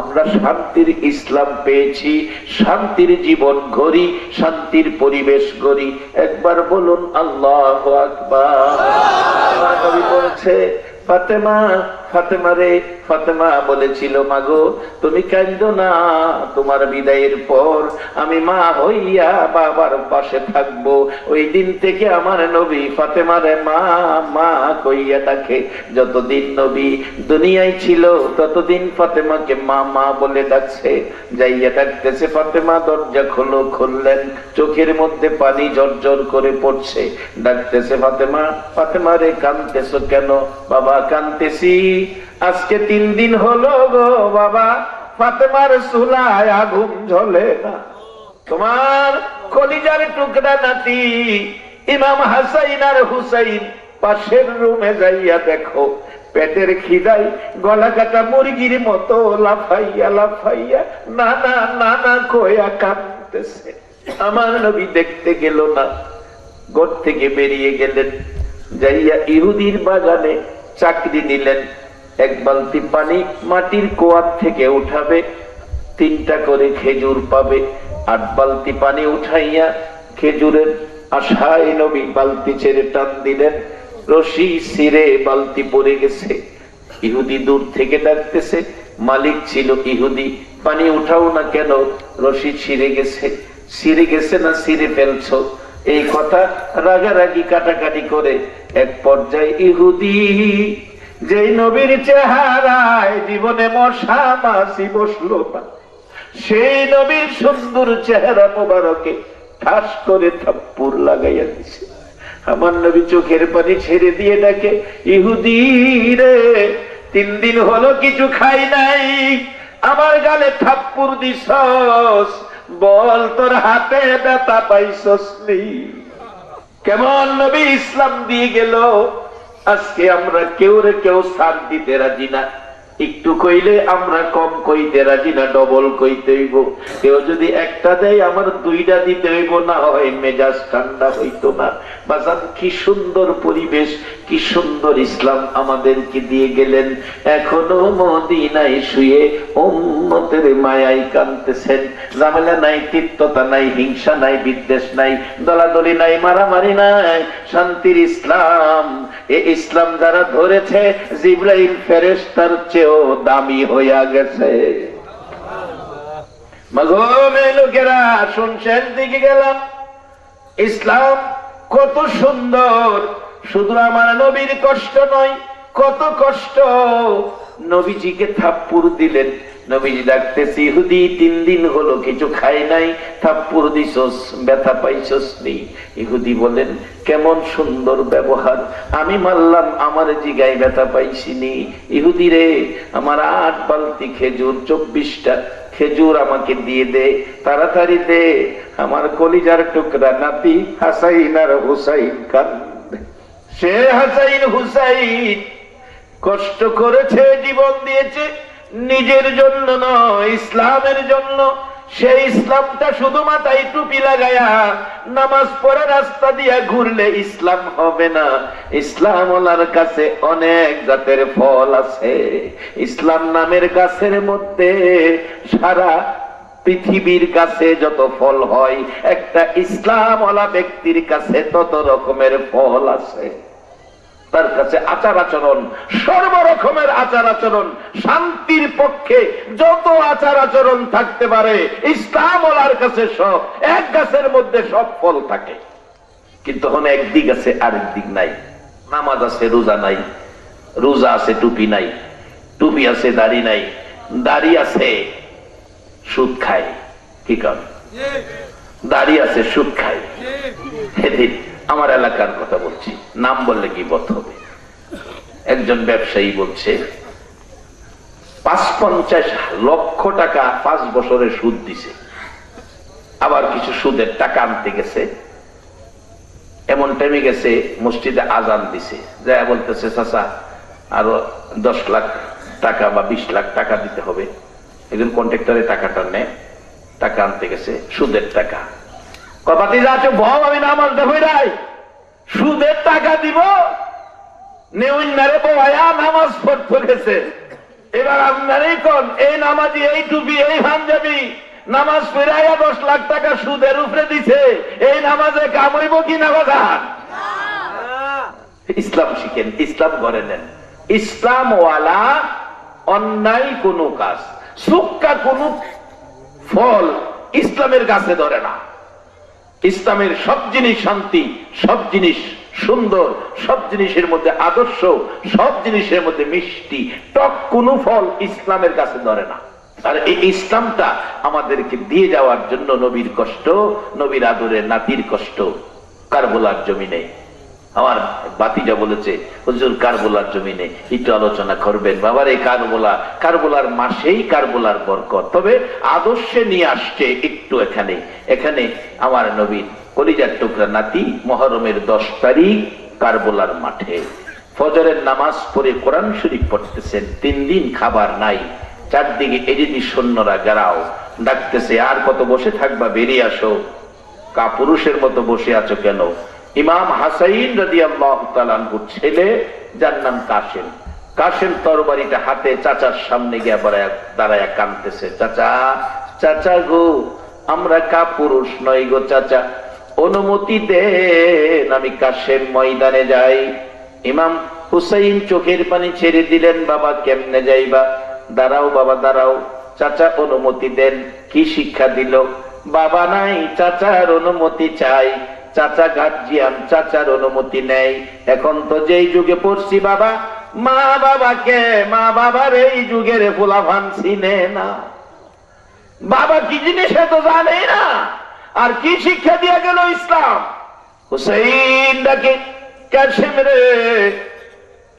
আমরা শান্তির ইসলাম পেয়েছি, শান্তির জীবন গড়ি, শান্তির পরিবেশ গড়ি। একবার বলুন আল্লাহু আকবার। নবী বলছে, ফাতেমা, ফাতেমা রে, ফাতেমা বলেছিল, মাগো তুমি কাঁদো না, তোমার বিদায়ের পর আমি মা হইয়া বাবার পাশে থাকবো। ওই দিন থেকে আমার নবী ফাতেমারে মা মা কইয়া ডাকে। যতদিন নবী দুনিয়ায় ছিল ততদিন ফাতেমাকে মা মা বলে ডাকছে। যাইয়া ডাকতেছে, ফাতেমা দরজা খোলো, খুললেন, চোখের মধ্যে পানি ঝরঝর করে পড়ছে। ডাকতেছে, ফাতেমা, ফাতেমা রে কাঁদতেছো কেন? বাবা কাঁদতেছি, আজকে 3 দিন হলো গো বাবা, ফাতেমার চুলায় আগুন জ্বলে না। তোমার কলিজার টুকরা নাতি ইমাম হাসাইন আর হুসাইন পাশের রুমে যাইয়া দেখো, পেটের খিদাই গলা কাটা মুরগির মতো লাফাইয়া লাফাইয়া না না না না কইয়া কাঁদতেছে। আমার নবী দেখতে গেল না, ঘর থেকে বেরিয়ে গেলেন, যাইয়া ইহুদির বাগানে চাকরি নিলেন। 1 বালতি পানি মাটির কুয়ার থেকে উঠাবে, 3টা করে খেজুর পাবে। 8 বালতি পানি উঠাইয়া খেজুরের আশায় নবী বালতি ছেড়ে টান দিলেন, রশি ছিঁড়ে বালতি পড়ে গেছে। ইহুদি দূর থেকে ডাকতেছে, মালিক ছিল ইহুদি, পানি উঠাও না কেন? রশি ছিঁড়ে গেছে। ছিঁড়ে গেছে না ছিঁড়ে ফেলছো? এই কথা রাগারাগি কাটাকাটি করে এক পর্যায়ে ইহুদি, যেই নবীর চেহারায় জীবনে মশা মাছি বসলো না, সেই নবীর সুন্দর চেহারা মোবারকে ঠাস করে থাপ্পড় লাগাইয়া দিছে। আমার নবী চোখের পানি ছেড়ে দিয়ে ডাকে, ইহুদি রে, 3 দিন হলো কিছু খাই নাই, আমার গালে থাপ্পড় দিছস, বল তোর হাতে ব্যথা পাইছস নি? কেমন নবী ইসলাম দিয়ে গেল। আজকে আমরা কেউ সাথ দিতে রাজি না, একটু কইলে আমরা কম কইতে রাজি না, ডবল কইতে হইব। কেউ যদি একটা দেয় আমার 2টা দিতে হইব, না হয় মেজাজ ঠান্ডা হইতো না। বাজান, কি সুন্দর পরিবেশ, কি সুন্দর ইসলাম আমাদেরকে দিয়ে গেলেন। এখনো মদিনায় শুয়ে উম্মতের মায়ায় কাঁদতেছেন। ঝামেলা নাই, তিক্ততা নাই, হিংসা নাই, বিদ্বেষ নাই, দলাদলি নাই, মারামারি নাই, শান্তির ইসলাম। এই ইসলাম যারা ধরেছে, জিবরাইল ফেরেশতার চেয়েও দামি হইয়া গেছে। মাগো লোকেরা, শুনছেন দিকে গেলাম, ইসলাম কত সুন্দর। শুধু আমার নবীর কষ্ট নয়, কত কষ্ট। নবীজিকে থাপ্পড় দিলেন, নবীজি ডাকতেছি, ইহুদি 3 দিন হলো কিছু খাই নাই, থাপ্পড় দিছস, ব্যথা পাইছস নি? ইহুদি বলেন, কেমন সুন্দর ব্যবহার, আমি মানলাম আমার জিগায় ব্যথা পাইছিনি। ইহুদি রে, আমার 8 বালতি খেজুর, 24টা খেজুর আমাকে দিয়ে দে, তাড়াতাড়ি দে, আমার কলিজার টুকরা নাতি হাসাইন আর হুসাইন কান্দে। সে হাসাইন হুসাইন কষ্ট করেছে, জীবন দিয়েছে, নিজের জন্য নয়, ইসলামের জন্য। সেই ইসলামটা শুধু মাথায় টুপি লাগায়া নামাজ পড়ে রাস্তা দিয়া ঘুরলে ইসলাম হবে না। ইসলাম ওনার কাছে অনেক জাতের ফল আছে। ইসলাম নামের গাছের মধ্যে সারা পৃথিবীর কাছে যত ফল হয়, একটা ইসলাম ওলা ব্যক্তির কাছে তত রকমের ফল আছে। তার কাছে আচার আচরণ, সর্বরকমের আচার আচরণ, শান্তির পক্ষে যত আচার আচরণ থাকতে পারে, ইসলাম ওলার কাছে সব। এক গাছের মধ্যে সব ফল থাকে, কিন্তু ওখানে একদিক আছে আরেক দিক নাই। নামাজ আছে, রোজা নাই, রোজা আছে, টুপি নাই, টুপি আছে, দাড়ি নাই, দাড়ি আছে, সুদ খায়, কি কারণ দাঁড়িয়ে আছে সুদ খায়। সেদিন আমার এলাকার কথা বলছি, নাম বললে কি বধ হবে, একজন ব্যবসায়ী বলছে ৫৫ লক্ষ টাকা 5 বছরের সুদ দিছে, আবার কিছু সুদের টাকা আনতে গেছে, এমন টাইমে গেছে মসজিদে আজান দিছে, যা বলতেছে চাচা আরো 10 লাখ টাকা বা 20 লাখ টাকা দিতে হবে। একজন কন্ট্রাক্টরের টাকাটা নেয়, টাকা আনতে গেছে সুদের টাকা, কথাটি যাচ্ছে ভাব আমি নামাজ দেবো নাই, সুদের টাকা দিব নেউন্নারে বয়া নামাজ পড়তে গেছে। এবার আপনারই কোন এই নামাজি, এই টুপি, এই পাঞ্জাবি নামাজ ফেরাইয়া 10 লাখ টাকা সুদের উপরে দিছে, এই নামাজে কাম হইব কি না বাজার? ইসলাম শিখেন, ইসলাম করে নেন। ইসলাম ওয়ালা অন্যায় কোন কাজ, সুক্কা কোন ফল ইসলামের কাছে ধরে না। ইসলামের সব জিনিস শান্তি, সব জিনিস সুন্দর, সব জিনিসের মধ্যে আদর্শ, সব জিনিসের মধ্যে মিষ্টি, টক কোন ফল ইসলামের কাছে ধরে না। আর এই ইসলামটা আমাদেরকে দিয়ে যাওয়ার জন্য নবীর কষ্ট, নবীর আদরের নাতির কষ্ট কারবালার জমিনে। আমার বাতিজা বলেছে হুজুর কারবালার জমিনে একটু আলোচনা করবেন। বাবার এই কারবালার মাসেই কারবালার বরকত, তবে আদর্শে নিয়ে আসছে একটু এখানে। এখানে আমার নবীর কলিজার টুকরা নাতি মুহররমের 10 তারিখ কারবালার মাঠে ফজরের নামাজ পড়ে কোরআন শরীফ পড়তেছেন, 3 দিন খাবার নাই, চারদিকে এদিকে সৈন্যরা গারাও ডাকতেছে, আর কত বসে থাকবা, বেরিয়ে আসো, কাপুরুষের মতো বসে আছো কেন? ইমাম হাসাইন রাদিয়াল্লাহু তাআলা আনহুর ছেলে, যার নাম কাসেম, কাসেম তরবারিটা হাতে চাচার সামনে গিয়ে দাঁড়ায়া কাঁদতেছে, চাচা চাচা গো, আমরা কাপুরুষ নই গো চাচা, অনুমতি দেন আমি কাসেম ময়দানে যাই। ইমাম হুসাইন চোখের পানি ছেড়ে দিলেন, বাবা কেমনে যাইবা? দাঁড়াও বাবা দাঁড়াও, চাচা অনুমতি দেন। কি শিক্ষা দিল? বাবা নাই, চাচার অনুমতি চাই। চাচা গার্জিয়ান, চাচার অনুমতি নেই। এখন তো যেই যুগে পড়ছি বাবা, মা বাবাকে, মা বাবার এই যুগের ফুলাফান চিনে না, বাবা কি জিনিস তো জানে না। আর কি শিক্ষা দিয়া গেল ইসলাম? হুসাইন ডাকে, কাসেম রে,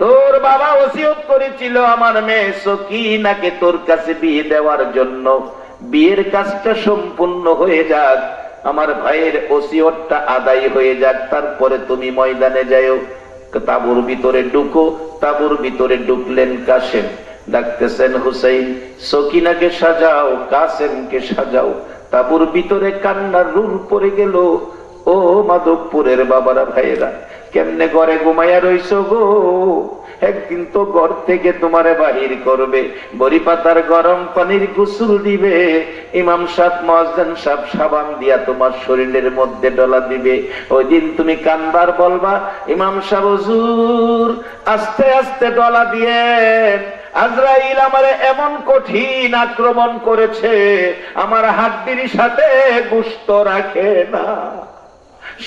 তোর বাবা ওসিয়ত করেছিল আমার মেয়ে সকিনাকে তোর কাছে বিয়ে দেওয়ার জন্য, বিয়ের কাজটা সম্পূর্ণ হয়ে যাক, আমার ভাইয়ের ওসিয়তটা আদায় হয়ে যাক, তারপরে তুমি ময়দানে যাও, তাবুর ভিতরে ঢুকো। তাবুর ভিতরে ঢুকলেন কাসেম, ডাকতেছেন হুসাইন সকিনাকে সাজাও, কাসেমকে সাজাও। তাবুর ভিতরে কান্নার রুল পড়ে গেল। ও মাধবপুরের বাবারা ভাইয়েরা, কেমনে ঘরে ঘুমাইয়া রইছো গো? একদিন তো ঘর থেকে তোমারে বাহির করবে, বড়ি পাতার গরম পানির গোসল দিবে, ইমাম সাহেব মুয়াজ্জিন সাহেব সাবান দিয়া তোমার শরীরের মধ্যে ডলা দিবে। ওই দিন তুমি কানবার বলবা, ইমাম সাহেব হুজুর আস্তে আস্তে ডলা দিয়ে, আজরাইল আমারে এমন কঠিন আক্রমণ করেছে, আমার হাড্ডির সাথে গোশত রাখে না।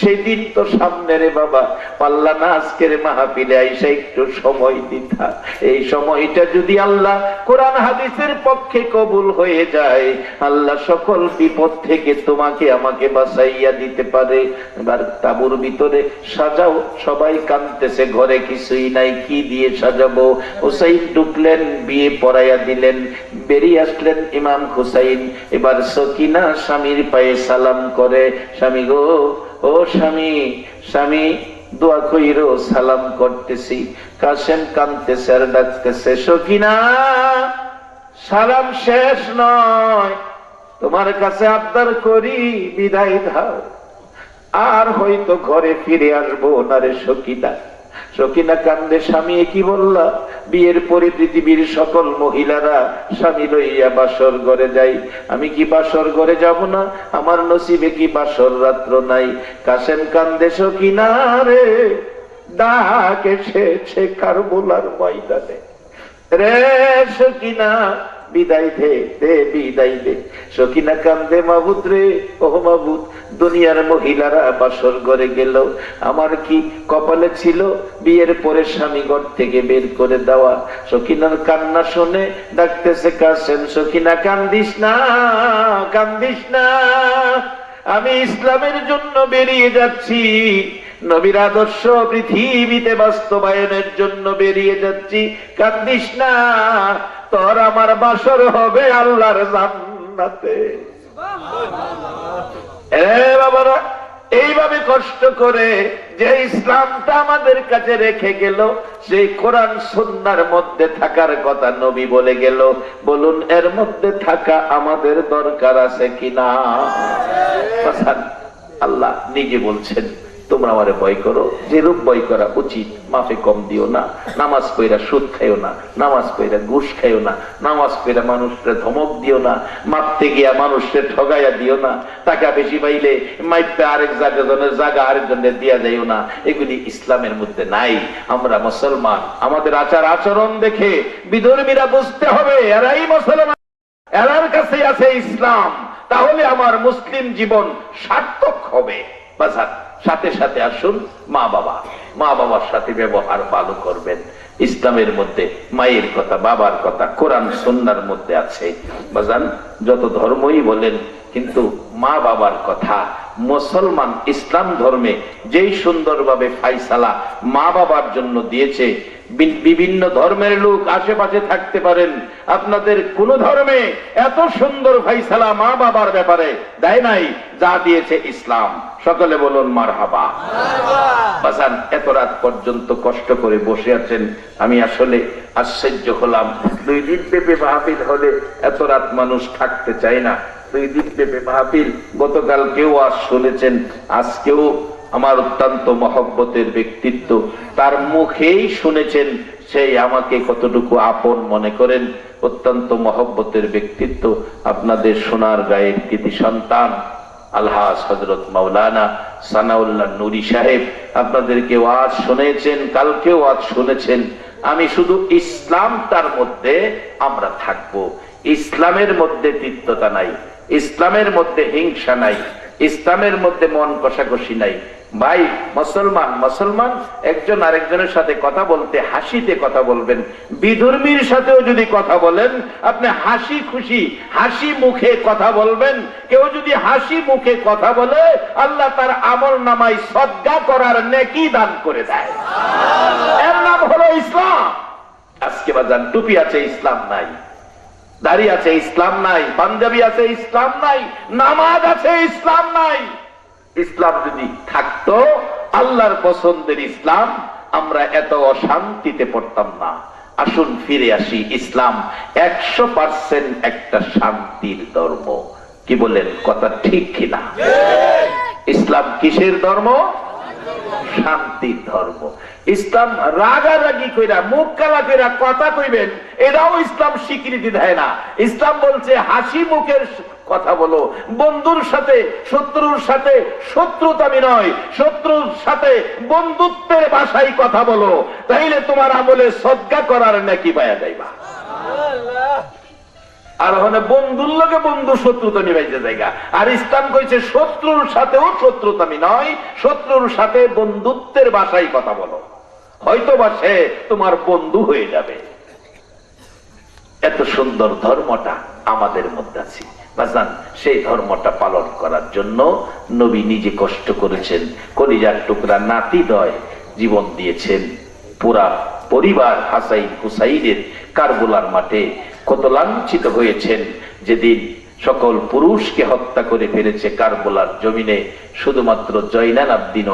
সেদিন তো সামনে রে বাবা, পাল্লা না আজকের মাহফিলে আইসা একটু সময় দিতা। এই সময়টা যদি আল্লাহ কোরআন হাদিসের পক্ষে কবুল হয়ে যায়, আল্লাহ সকল বিপদ থেকে তোমাকে আমাকে বাঁচাইয়া দিতে পারে। এবার তাবুর ভিতরে সাজাও, সবাই কাঁদতেছে, ঘরে কিছুই নাই, কি দিয়ে সাজাবো? হুসাইন ঢুকলেন, বিয়ে পড়াইয়া দিলেন, বেরিয়ে আসলেন ইমাম হুসাইন। এবার সকিনা স্বামীর পায়ে সালাম করে, স্বামী গো, ও স্বামী, স্বামী দোয়া কইরো, সালাম করতেছি। কাসেম কাঁদতেছে আর ডাকতেছে, সকিনা সালাম শেষ নয়, তোমার কাছে আবদার করি বিদায় দাও, আর হয়তো ঘরে ফিরে আসবো না রে সকিনা। সকিনা কান্দে, স্বামী কি বললা? বিয়ের পরে পৃথিবীর সকল মহিলারা স্বামী লইয়া বাসর ঘরে যাই, আমি কি বাসর ঘরে যাব না? আমার নসিবে কি বাসর রাত্র নাই? কাসেম কান্দে, সকিনা রে, ডাক এসেছে কারবালার ময়দানে রে, সকিনা বিদায় দে, দে বিদায় দে। সখিনা কান্দে, মাবুদ রে, ও মাবুদ, দুনিয়ার মহিলারা বাসর ঘরে গেল, আমার কি কপালে ছিল বিয়ের পরে স্বামী ঘর থেকে বের করে দেওয়া। সখিনার কান্না শুনে ডাকতেছে কাসেম, সখিনা কান্দিস না, কান্দিস না, আমি ইসলামের জন্য বেরিয়ে যাচ্ছি, নবীর আদর্শ পৃথিবীতে বাস্তবায়নের জন্য বেরিয়ে যাচ্ছি, কান্দিস না, তোর আমার বাসর হবে আল্লাহর জান্নাতে। বাবারা, এইভাবে কষ্ট করে যে ইসলামটা আমাদের কাছে রেখে গেল, সেই কোরআন সুন্নাহর মধ্যে থাকার কথা নবী বলে গেল, বলুন এর মধ্যে থাকা আমাদের দরকার আছে কিনা? আল্লাহ নিজে বলছেন, তোমরা আমারে ভয় করো, যেরূপ ভয় করা উচিত, মাফে কম দিও না, নামাজ পড়া সুদ খাইও না, নামাজ পড়া ঘুষ খাইও না, নামাজ পড়া মানুষকে ধমক দিও না, মাপতে গিয়া মানুষকে ঠগাইয়া দিও না, টাকা বেশি পাইলে মাইপে আরেক জায়গা আরেকজনের দিয়া যাইও না, এগুলি ইসলামের মধ্যে নাই। আমরা মুসলমান, আমাদের আচার আচরণ দেখে বিধর্মীরা বুঝতে হবে এরাই মুসলমান, এরার কাছে আছে ইসলাম, তাহলে আমার মুসলিম জীবন সার্থক হবে। বাজার সাথে সাথে আসুন, মা বাবার সাথে ব্যবহার ভালো করবেন। ইসলামের মধ্যে মায়ের কথা, বাবার কথা কোরআন সুন্নাহর মধ্যে আছে। বাজান, যত ধর্মই বলেন, কিন্তু মা বাবার কথা মুসলমান ইসলাম ধর্মে যেই সুন্দরভাবে ফাইসালা মা বাবার জন্য দিয়েছে, বিভিন্ন ধর্মের লোক আশেপাশে থাকতে পারেন, আপনাদের কোন ধর্মে এত সুন্দর ফাইসালা মা বাবার ব্যাপারে দেয় নাই যা দিয়েছে ইসলাম। সকলে বলুন মারহাবা। বাসান, এত রাত পর্যন্ত কষ্ট করে বসে আছেন, আমি আসলে আশ্চর্য হলাম। 2 দিন ব্যাপী মাহফিল হলে এত রাত মানুষ থাকতে চায় না। 2 দিন ব্যাপী মাহফিল, গতকাল কেউ আজ শুনেছেন, আজকেও আমার অত্যন্ত মহব্বতের ব্যক্তিত্ব, তার মুখেই শুনেছেন সেই আমাকে কতটুকু আপন মনে করেন। অত্যন্ত মহব্বতের ব্যক্তিত্ব, আপনাদের সোনার গায়ের কৃতি সন্তান আলহাজ হযরত মাওলানা সানাউল্লাহ নুরি সাহেব আপনাদেরকে ওয়াজ শুনেছেন, কালকেও ওয়াজ শুনেছেন। আমি শুধু ইসলামটার মধ্যে আমরা থাকবো, ইসলামের মধ্যে তিক্ততা নাই, ইসলামের মধ্যে হিংসা নাই, ইসলামের মধ্যে মন কষাকষি নাই। ভাই মুসলমান একজন আরেকজনের সাথে কথা বলতে হাসিতে কথা বলবেন। বিধর্মীর সাথেও যদি কথা বলেন, আপনি হাসি খুশি হাসি মুখে কথা বলবেন। কেউ যদি হাসি মুখে কথা বলে, আল্লাহ তার আমল নামায় সদকা করার নেকি দান করে দেয়। এর নাম হলো ইসলাম। আজকে বাজান, টুপি আছে ইসলাম নাই, দাড়ি আছে ইসলাম নাই, পাঞ্জাবি আছে ইসলাম নাই, নামাজ আছে ইসলাম নাই। ইসলাম যদি থাকতো, আল্লাহর পছন্দের ইসলাম, আমরা এত অশান্তিতে পড়তাম না। আসুন ফিরে আসি, ইসলাম 100% একটা শান্তির ধর্ম। কি বলেন, কথা ঠিক কিনা? ইসলাম কিসের ধর্ম? শান্তির ধর্ম। ইসলাম রাগারাগি কইরা মুখ কালা কইরা কথা কইবেন, এটাও ইসলাম স্বীকৃতি দেয় না। ইসলাম বলছে হাসি মুখের কথা বলো, বন্ধুর সাথে শত্রুর সাথে শত্রুতামি নয়, শত্রুর সাথে বন্ধুত্বের ভাষায় কথা বলো, তাইলে তোমার আমলে সদকা করার নাকি পায়া যাইবা। আর হলে বন্ধুর লগে বন্ধু শত্রুতামি বাইতে জায়গা। আর ইসলাম কইছে শত্রুর সাথেও শত্রুতামি নয়, শত্রুর সাথে বন্ধুত্বের ভাষায় কথা বলো, হয়তো বা সে তোমার বন্ধু হয়ে যাবে। এত সুন্দর ধর্মটা আমাদের মধ্যে আছে বাজান, সেই ধর্মটা পালন করার জন্য নবী নিজে কষ্ট করেছেন, কলিজার টুকরা নাতিদয় জীবন দিয়েছেন। পুরা পরিবার হাসাইন হুসাইনের কারবালার মাঠে কত লাঞ্ছিত হয়েছেন, যেদিন সকল পুরুষকে হত্যা করে ফেলেছে কারবালার জমিনে, শুধুমাত্র জয়নাল আবদিন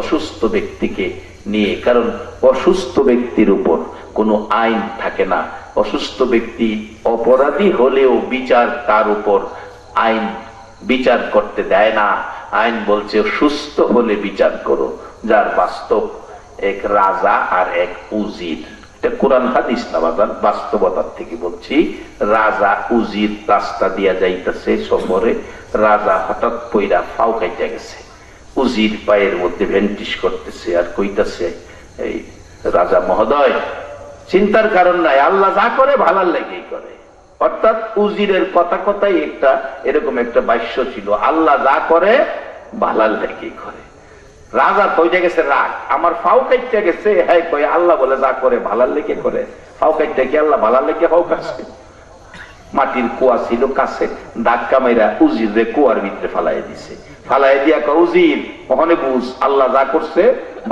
অসুস্থ ব্যক্তিকে নিয়ে। কারণ অসুস্থ ব্যক্তির উপর কোনো আইন থাকে না, অসুস্থ ব্যক্তি অপরাধী হলেও বিচার তার উপর আইন বিচার করতে দেয় না। আইন বলছে সুস্থ হলে বিচার করো, যার বাস্তব এক রাজা আর এক উজির। এটা কোরআন হাদিস না বাজান, বাস্তবতার থেকে বলছি। রাজা উজির রাস্তা দিয়া যাইতেছে সফরে, রাজা হঠাৎ পইরা ফাও কাইতে গেছে, উজির পায়ের মধ্যে ভেন্টিস করতেছে আর কইতাছে, এই রাজা মহোদয় চিন্তার কারণ নাই, আল্লাহ যা করে ভালার লেগেই করে। অর্থাৎ উজিরের কথা কথাই একটা এরকম একটা বাক্য ছিল, আল্লাহ যা করে ভালার লেগে করে। রাজা কইটা গেছে রাগ, আমার ফাউ কাইটা গেছে, হ্যাঁ কই আল্লাহ বলে যা করে ভালার লেগে করে, ফাউ কাইটা কি আল্লাহ ভালার লেগে ফাউ কাছে? মাটির কুয়া ছিল কাছে, ধাক্কা মেরা উজির রে কুয়ার ভিতরে ফালাই দিছে। ফালাই দিয়া উজির ওখানে বুঝ আল্লাহ যা করছে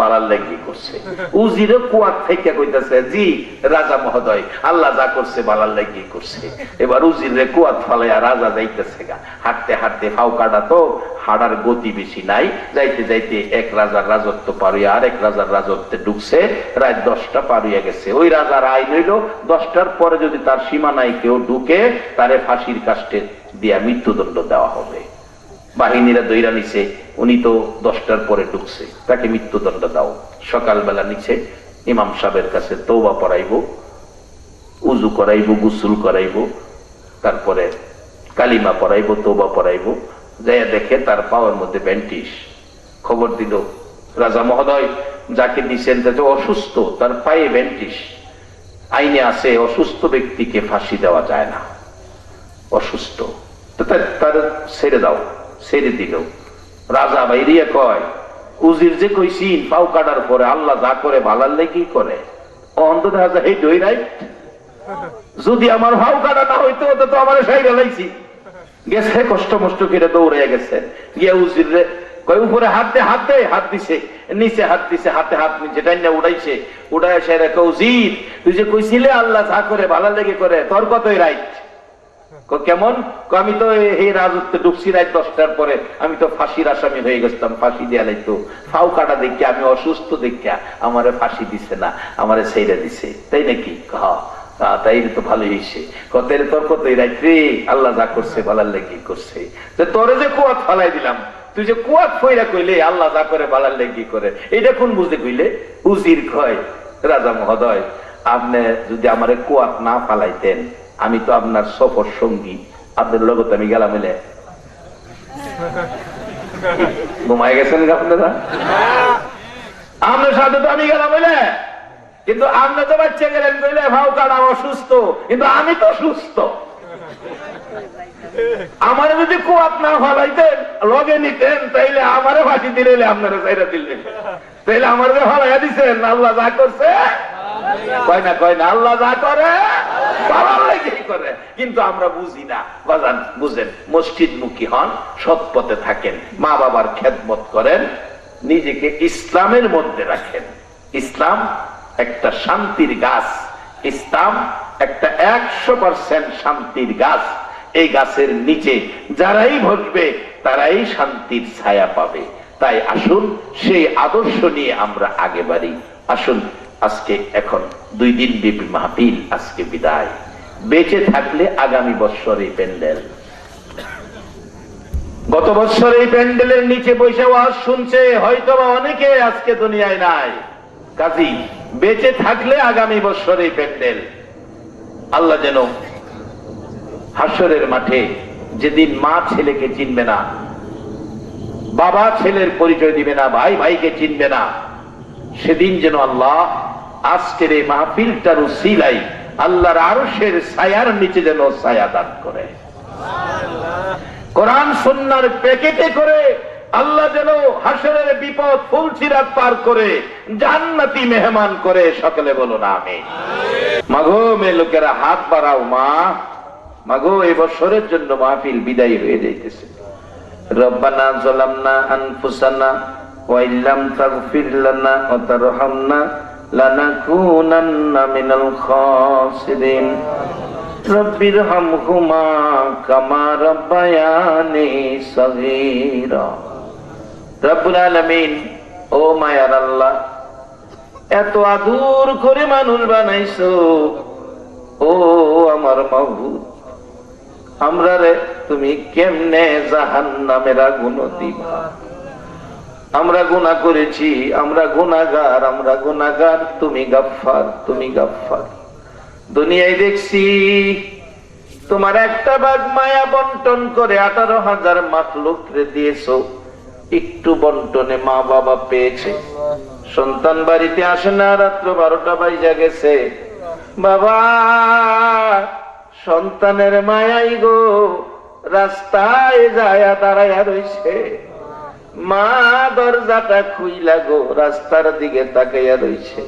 বালার লেগে করছে। উজিরে কুয়ার থেকে কইতাছে, জি রাজা মহোদয়, আল্লাহ যা করছে বালার লেগে করছে। এবার উজির রে কুয়ার ফালাইয়া রাজা যাইতেছে গা, হাঁটতে হাঁটতে ফাউ কাটা তো হাড়ার গতি বেশি নাই, যাইতে যাইতে এক রাজার রাজত্ব পার হইয়া আরেক রাজার রাজত্বে ঢুকছে। রাত 10টা পার হইয়া গেছে। ওই রাজার আইন হইল 10টার পরে যদি তার সীমানায় কেউ ঢুকে তারে ফাঁসির কাষ্টে দিয়া মৃত্যুদণ্ড দেওয়া হবে। বাহিনীরা দইরা নিছে, উনি তো 10টার পরে ঢুকছে, তাকে মৃত্যুদণ্ড দাও। সকালবেলা নিচে ইমাম সাহেবের কাছে তওবা পড়াইবো, উজু করাইবো, গোসল করাইবো, তারপরে কালিমা পড়াইবো, তওবা পড়াইবো। যাইয়া দেখে তার পাওয়ার মধ্যে ব্যান্টিস। খবর দিল, রাজা মহোদয় যাকে দিচ্ছেন তাতে অসুস্থ, তার পায়ে ব্যান্টিস। আইনে আছে অসুস্থ ব্যক্তিকে ফাঁসি দেওয়া যায় না, অসুস্থ, তার ছেড়ে দাও। ছেড়ে দিল। রাজা বাইরিয়া কয়, উজির যে কইছি পাও কাটার পরে আল্লাহ যা করে ভালার লেগেই করে, অন্তত এই দই রাইট। যদি আমার ভাও কাটা না হইতো তো আমার সাইরা লাইছি। গেছে কষ্ট মষ্ট করে দৌড়ে গেছে, গিয়ে উজির রে কয় উপরে হাত দিছে, নিচে হাত দিছে, হাতে হাত নিচে টাইনা উড়াইছে। উড়াই এসে রেখে, উজির তুই যে কইছিলে আল্লাহ যা করে ভালার লেগে করে, তোর কতই রাইট। কেমন? আমি তো এই রাজত্বে ঢুকছি রাত 10টার পরে, আমি তো ফাঁসির আসামি হয়ে গেছিলাম, ফাঁসি দিয়া লাইতো। ফাউ কাটা দেখিয়া, আমি অসুস্থ দেখিয়া আমারে ফাঁসি দিছে না, আমারে ছেড়ে দিছে, তাই নাকি? তাই তো ভালো হয়েছে। কতের তোর কতই রাত রে, আল্লাহ যা করছে ভালার লেগে করছে। তোরে যে কুয়াত ফালাই দিলাম, তুই যে কুয়াত ফইরা কইলে আল্লাহ যা করে ভালার লেগে করে, এটা কোন বুঝতে কইলে? উজির কয়, রাজা মহোদয় আপনি যদি আমারে কুয়াত না ফালাইতেন, আমি তো আপনার সফর সঙ্গী, আপনার লগত আমি গেলাম এলে। ঘুমায় গেছেন আপনারা? আপনার সাথে তো আমি গেলাম এলে, কিন্তু আপনি তো বাচ্চা গেলেন কইলে ভাও কাটা অসুস্থ, কিন্তু আমি তো সুস্থ। আমার যদি কুয়াত না ফালাইতেন, লগে নিতেন, তাইলে আমারে ফাঁসি দিলে আপনারা চাইরা দিলেন, তাইলে আমার ফালাইয়া দিচ্ছেন। আল্লাহ যা করছে কয় না আল্লাহ যা করে ভালো লেগেই করে, কিন্তু আমরা বুঝি না। বাজান বুঝেন, মসজিদ মুখী হন, সৎ পথে থাকেন, মা বাবার খেদমত করেন, নিজেকে ইসলামের মধ্যে রাখেন। ইসলাম একটা শান্তির গাছ, ইসলাম একটা 100% শান্তির গাছ। এই গাছের নিচে যারাই বসবে তারাই শান্তির ছায়া পাবে। তাই আসুন সেই আদর্শ নিয়ে আমরা আগে বাড়ি। আসুন আজকে এখন 2 দিন ব্যাপী মাহফিল আজকে বিদায়। বেঁচে থাকলে আগামী বছর এই প্যান্ডেল, গত বছর এই প্যান্ডেলের নিচে বসে ওয়াজ শুনছে হয়তোবা অনেকে আজকে দুনিয়ায় নাই। কাজী বেঁচে থাকলে আগামী বছর এই প্যান্ডেল। আল্লাহ যেন হাসরের মাঠে যেদিন মা ছেলেকে চিনবে না, বাবা ছেলের পরিচয় দিবে না, ভাই ভাইকে চিনবে না, সেদিন যেন আল্লাহ আজকের এই মাহফিলটার উসিলাই আল্লাহর আরশের ছায়ার নিচে যেন ছায়া দান করে। কোরআন সুন্নাহর প্যাকেটে করে আল্লাহ যেন হাসরের বিপদ ফুলসিরাত পার করে জান্নাতি মেহমান করে। সকলে বলুন আমিন। মাগো মেয়ে লোকেরা হাত বাড়াও, মা মাগো এই বছরের জন্য মাহফিল বিদায় হয়ে যাইতেছে। রব্বানা যালামনা আনফুসানা ওয়া ইল্লাম তাগফির লানা ওয়া তারহামনা লানাকুনান্না মিনাল খাসিরিন। রব্বিরহামহুমা কামা রাব্বায়ানি সগীরা। রব্বুল আলামিন, ও মায়ার আল্লাহ, এত আদর করে মানুষ বানাইছো, ও আমার মাবুদ, আমরা রে তুমি কেমনে জাহান্নামের আগুন দিবা? আমরা গুনাহ করেছি, আমরা গুনাহগার, তুমি গাফফার, তুমি গাফফার। দুনিয়ায় দেখছি তোমার একটা ভাগ মায়া বন্টন করে 18,000 মাখলুকরে দিয়েছো। একটু বন্টনে মা বাবা পেয়েছে, সন্তান বাড়িতে আসে না, রাত্র 12টা বাজে গেছে, বাবা সন্তানের মায়াই গো রাস্তায় যায় দাঁড়াইয়া রইছে, মা দরজাটা খুইলা গো রাস্তার দিকে তাকাইয়া রইছে।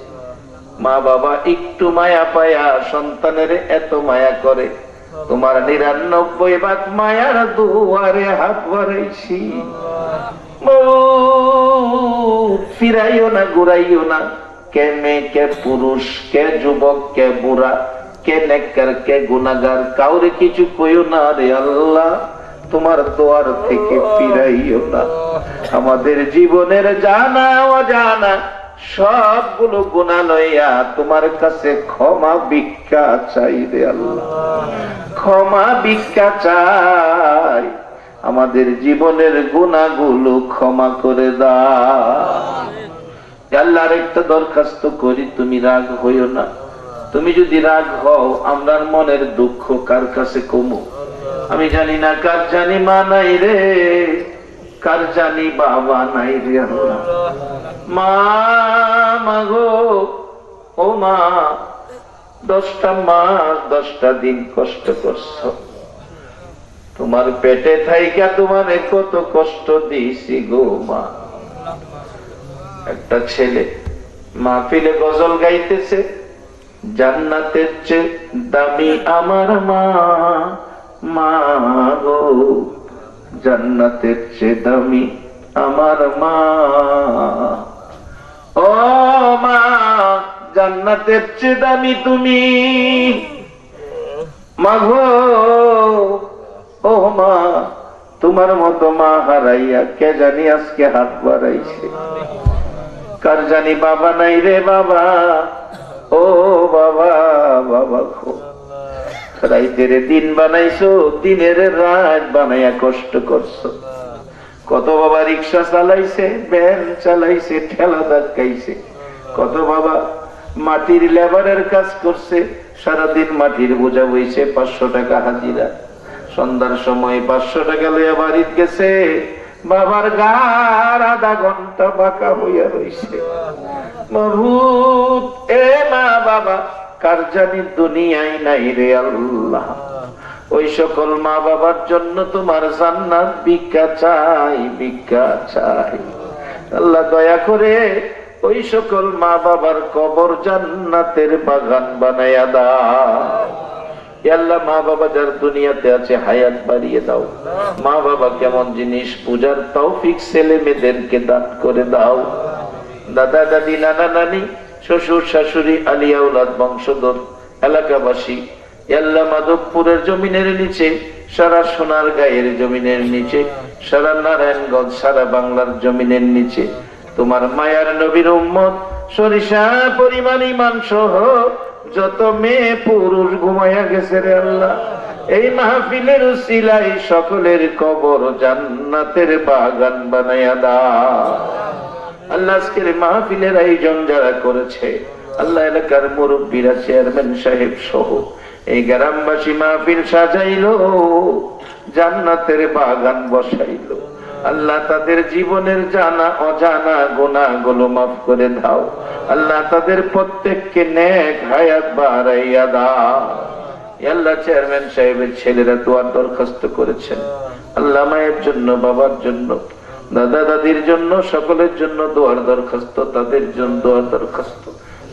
মা বাবা একটু মায়া পায়া সন্তানের এত মায়া করে, তোমার ৯৯ ভাগ মায়ার দুয়ারে হাত বাড়াইছি। ফিরাইও না, ঘুরাইও না, কে মেয়ে, কে পুরুষ, কে যুবক, কে বুড়া, কে নেককার, কে গুনাহগার, কাউরে কিছু কইও না রে আল্লাহ, তোমার দোয়ার থেকে ফিরাইও না। আমাদের জীবনের জানা অজানা সবগুলো গুনাহ লইয়া তোমার কাছে ক্ষমা ভিক্ষা চাই রে আল্লাহ, ক্ষমা ভিক্ষা চাই। আমাদের জীবনের গুনাহগুলো ক্ষমা করে দাও আল্লাহ। আরেকটা দরখাস্ত করি, তুমি রাগ হইও না। তুমি যদি রাগ হও, আমরার মনের দুঃখ কার কাছে কমু? আমি জানি না কার জানি মা নাই রে, কার জানি বাবা নাই রে আল্লাহ। মা গো, ও মা, 10টা মাস 10টা দিন কষ্ট করছো, তোমার পেটে থাইকা তোমারে কত কষ্ট দিয়েছি গো মা। একটা ছেলে মাহফিলে গজল গাইতেছে, জান্নাতের চেয়ে দামি আমার মা, মা গো জান্নাতের চেয়ে দামি আমার মা। ও মা, জান্নাতের চেয়ে দামি তুমি মা গো। ও মা, তোমার মতো মা হারাইয়া কে জানি আজকে হাত বাড়াইছে, কার জানি বাবা নাই রে বাবা। ও বাবা, বাবা গো, রাইতের দিন বানাইছো, দিনের রাত বানাইয়া কষ্ট করছো। কত বাবা রিক্সা চালাইছে, ভ্যান চালাইছে, ঠেলা ধাক্কাইছে। কত বাবা মাটির লেবারের কাজ করছে, সারাদিন মাটির বোঝা বইছে, 500 টাকা হাজিরা। সন্ধ্যার সময় 500 টাকা লইয়া বাড়িতে গেছে, বাবার গার আধা ঘন্টা বাঁকা হইয়া রইছে। মাবুদ, এ মা বাবা কার জানি দুনিয়ায় নাই রে আল্লাহ। ওই সকল মা বাবার জন্য তোমার জান্নাত ভিক্ষা চাই, ভিক্ষা চাই আল্লাহ। দয়া করে ওই সকল মা বাবার কবর জান্নাতের বাগান বানায়া দাও আল্লাহ। মা বাবা যার দুনিয়াতে আছে হায়াত বাড়িয়ে দাও। মা বাবা কেমন জিনিস, পূজার তৌফিক ছেলে মেয়েদেরকে দান করে দাও। দাদা দাদি, নানা নানি, শ্বশুর শাশুড়ি, আলিয়া উলাদ, বংশধর, এলাকাবাসী আল্লাহ, মাধবপুরের জমিনের নিচে, সারা সোনার গায়ের জমিনের নিচে, সারা নারায়ণগঞ্জ, সারা বাংলার জমিনের নিচে তোমার মায়ার নবীর উম্মত সরিষা পরিমাণ ঈমান সহ যত মেয়ে পুরুষ ঘুমাইয়া গেছে রে আল্লাহ, এই মাহফিলের উসিলায় সকলের কবর জান্নাতের বাগান বানায়া দাও আল্লাহ। আজকের মাহফিলের আয়োজন যারা করেছে আল্লাহ, এলাকার মুরব্বীরা, চেয়ারম্যান সাহেব সহ এই গ্রামবাসী মাহফিল সাজাইলো, জান্নাতের বাগান বসাইলো আল্লাহ। তাদের জীবনের জানা অজানা গুনাহগুলো মাফ করে দাও আল্লাহ। তাদের প্রত্যেককে নেক হায়াত বাড়াইয়া দাও আল্লাহ। চেয়ারম্যান সাহেবের ছেলেরা দোয়ার দরখাস্ত করেছেন আল্লাহ, মায়ের জন্য, বাবার জন্য, দাদা দাদির জন্য, সকলের জন্য দোয়ার দরখাস্ত, তাদের জন্য দোয়ার দরখাস্ত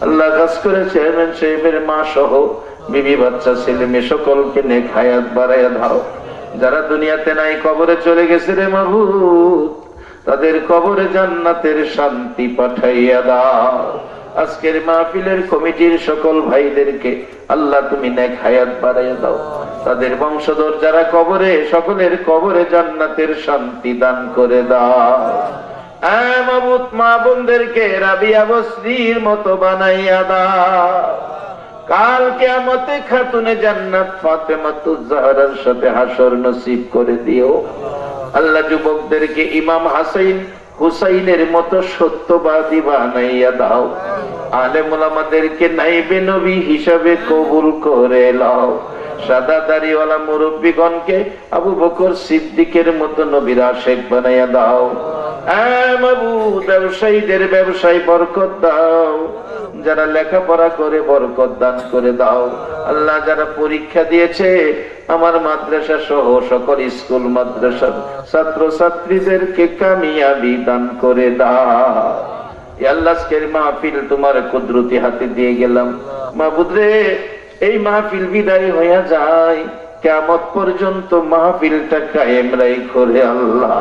আল্লাহ। কাজ করে চেয়ারম্যান সাহেবের মা সহ বিবি, বাচ্চা, ছেলে মেয়ে সকলকে নেক হায়াত বাড়াইয়া দাও। যারা দুনিয়াতে নাই, কবরে চলে গেছে রে মাবুদ, তাদের কবরে জান্নাতের শান্তি পাঠাইয়া দাও। আজকের মাহফিলের কমিটির সকল ভাইদেরকে আল্লাহ তুমি নেক হায়াত বাড়াইয়া দাও। তাদের বংশধর যারা কবরে, সকলের কবরে জান্নাতের শান্তি দান করে দাও। মাবুদ, মা বোনদেরকে রাবিয়া বসরির মতো বানাইয়া দাও। কাল কিয়ামতে খাতুনে জান্নাত ফাতেমাতুজ জাহরার সাথে হাসর নসিব করে দিও আল্লাহ। যুবকদেরকে ইমাম হাসান হুসাইনের মতো সত্যবাদী বানাইয়া দাও। আলেম ওলামাদেরকে নাইবে নবী হিসাবে কবুল করে নাও। সাদা দাড়িওয়ালা মুরব্বীগণকে আবু বকর সিদ্দিকের মতো নবীর আশিক বানাইয়া দাও। মাবুদ, ব্যবসায়ীদের ব্যবসায় বরকত দাও। যারা লেখাপড়া করে বরকত দান করে দাও। আল্লাহ যারা পরীক্ষা দিয়েছে আমার মাদ্রাসা সহ সকল স্কুল মাদ্রাসার ছাত্র ছাত্রীদেরকে কামিয়াবি দান করে দাও। আল্লাহ আজকের মাহফিল তোমার কুদরতি হাতে দিয়ে গেলাম মাবুদ রে, এই মাহফিল বিদায় হইয়া যায়, কিয়ামত পর্যন্ত মাহফিলটা কায়েম রাখো রে আল্লাহ।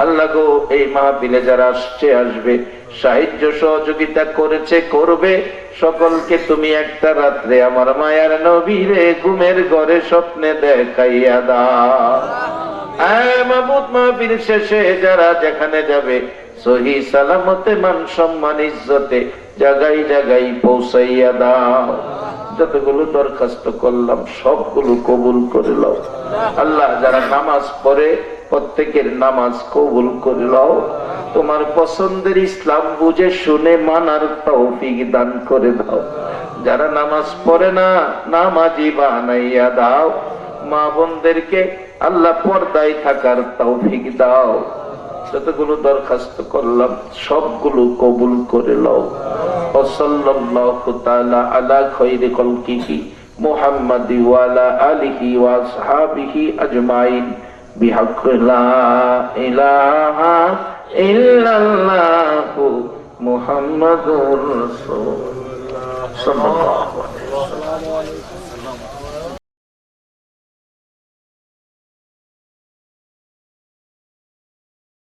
আল্লাহ গো, এই মাহফিলে যারা আসছে আসবে, সাহায্য সহযোগিতা করেছে করবে, সকলকে তুমি একটা রাত্রে আমার মায়ার নবীরে ঘুমের ঘরে স্বপ্নে দেখাইয়া দাও। মাহমুদ মাহফিল শেষে যারা যেখানে যাবে সহি সালামতে মান সম্মান ইজ্জতে জায়গায় জায়গায় পৌঁছাইয়া দাও। যতগুলো দরখাস্ত করলাম সবগুলো কবুল করে নাও আল্লাহ। যারা নামাজ পড়ে প্রত্যেকের নামাজ কবুল করে নাও। তোমার পছন্দের ইসলাম বুঝে শুনে মানার তৌফিক দান করে দাও। যারা নামাজ পড়ে না নামাজি বানাইয়া দাও। মা বোনদেরকে আল্লাহ পর্দায় থাকার তৌফিক দাও। যতগুলো দরখাস্ত করলাম সবগুলো কবুল করে নাও। সাল্লাল্লাহু তাআলা আলা খায়রি খালকিহি মুহাম্মাদি ওয়া আলা আলিহি ওয়া আসহাবিহি আজমাইন বিহাক্কি লা ইলাহা ইল্লাল্লাহু মুহাম্মাদুর রাসূলুল্লাহ সাল্লাল্লাহু আলাইহি ওয়াসাল্লাম।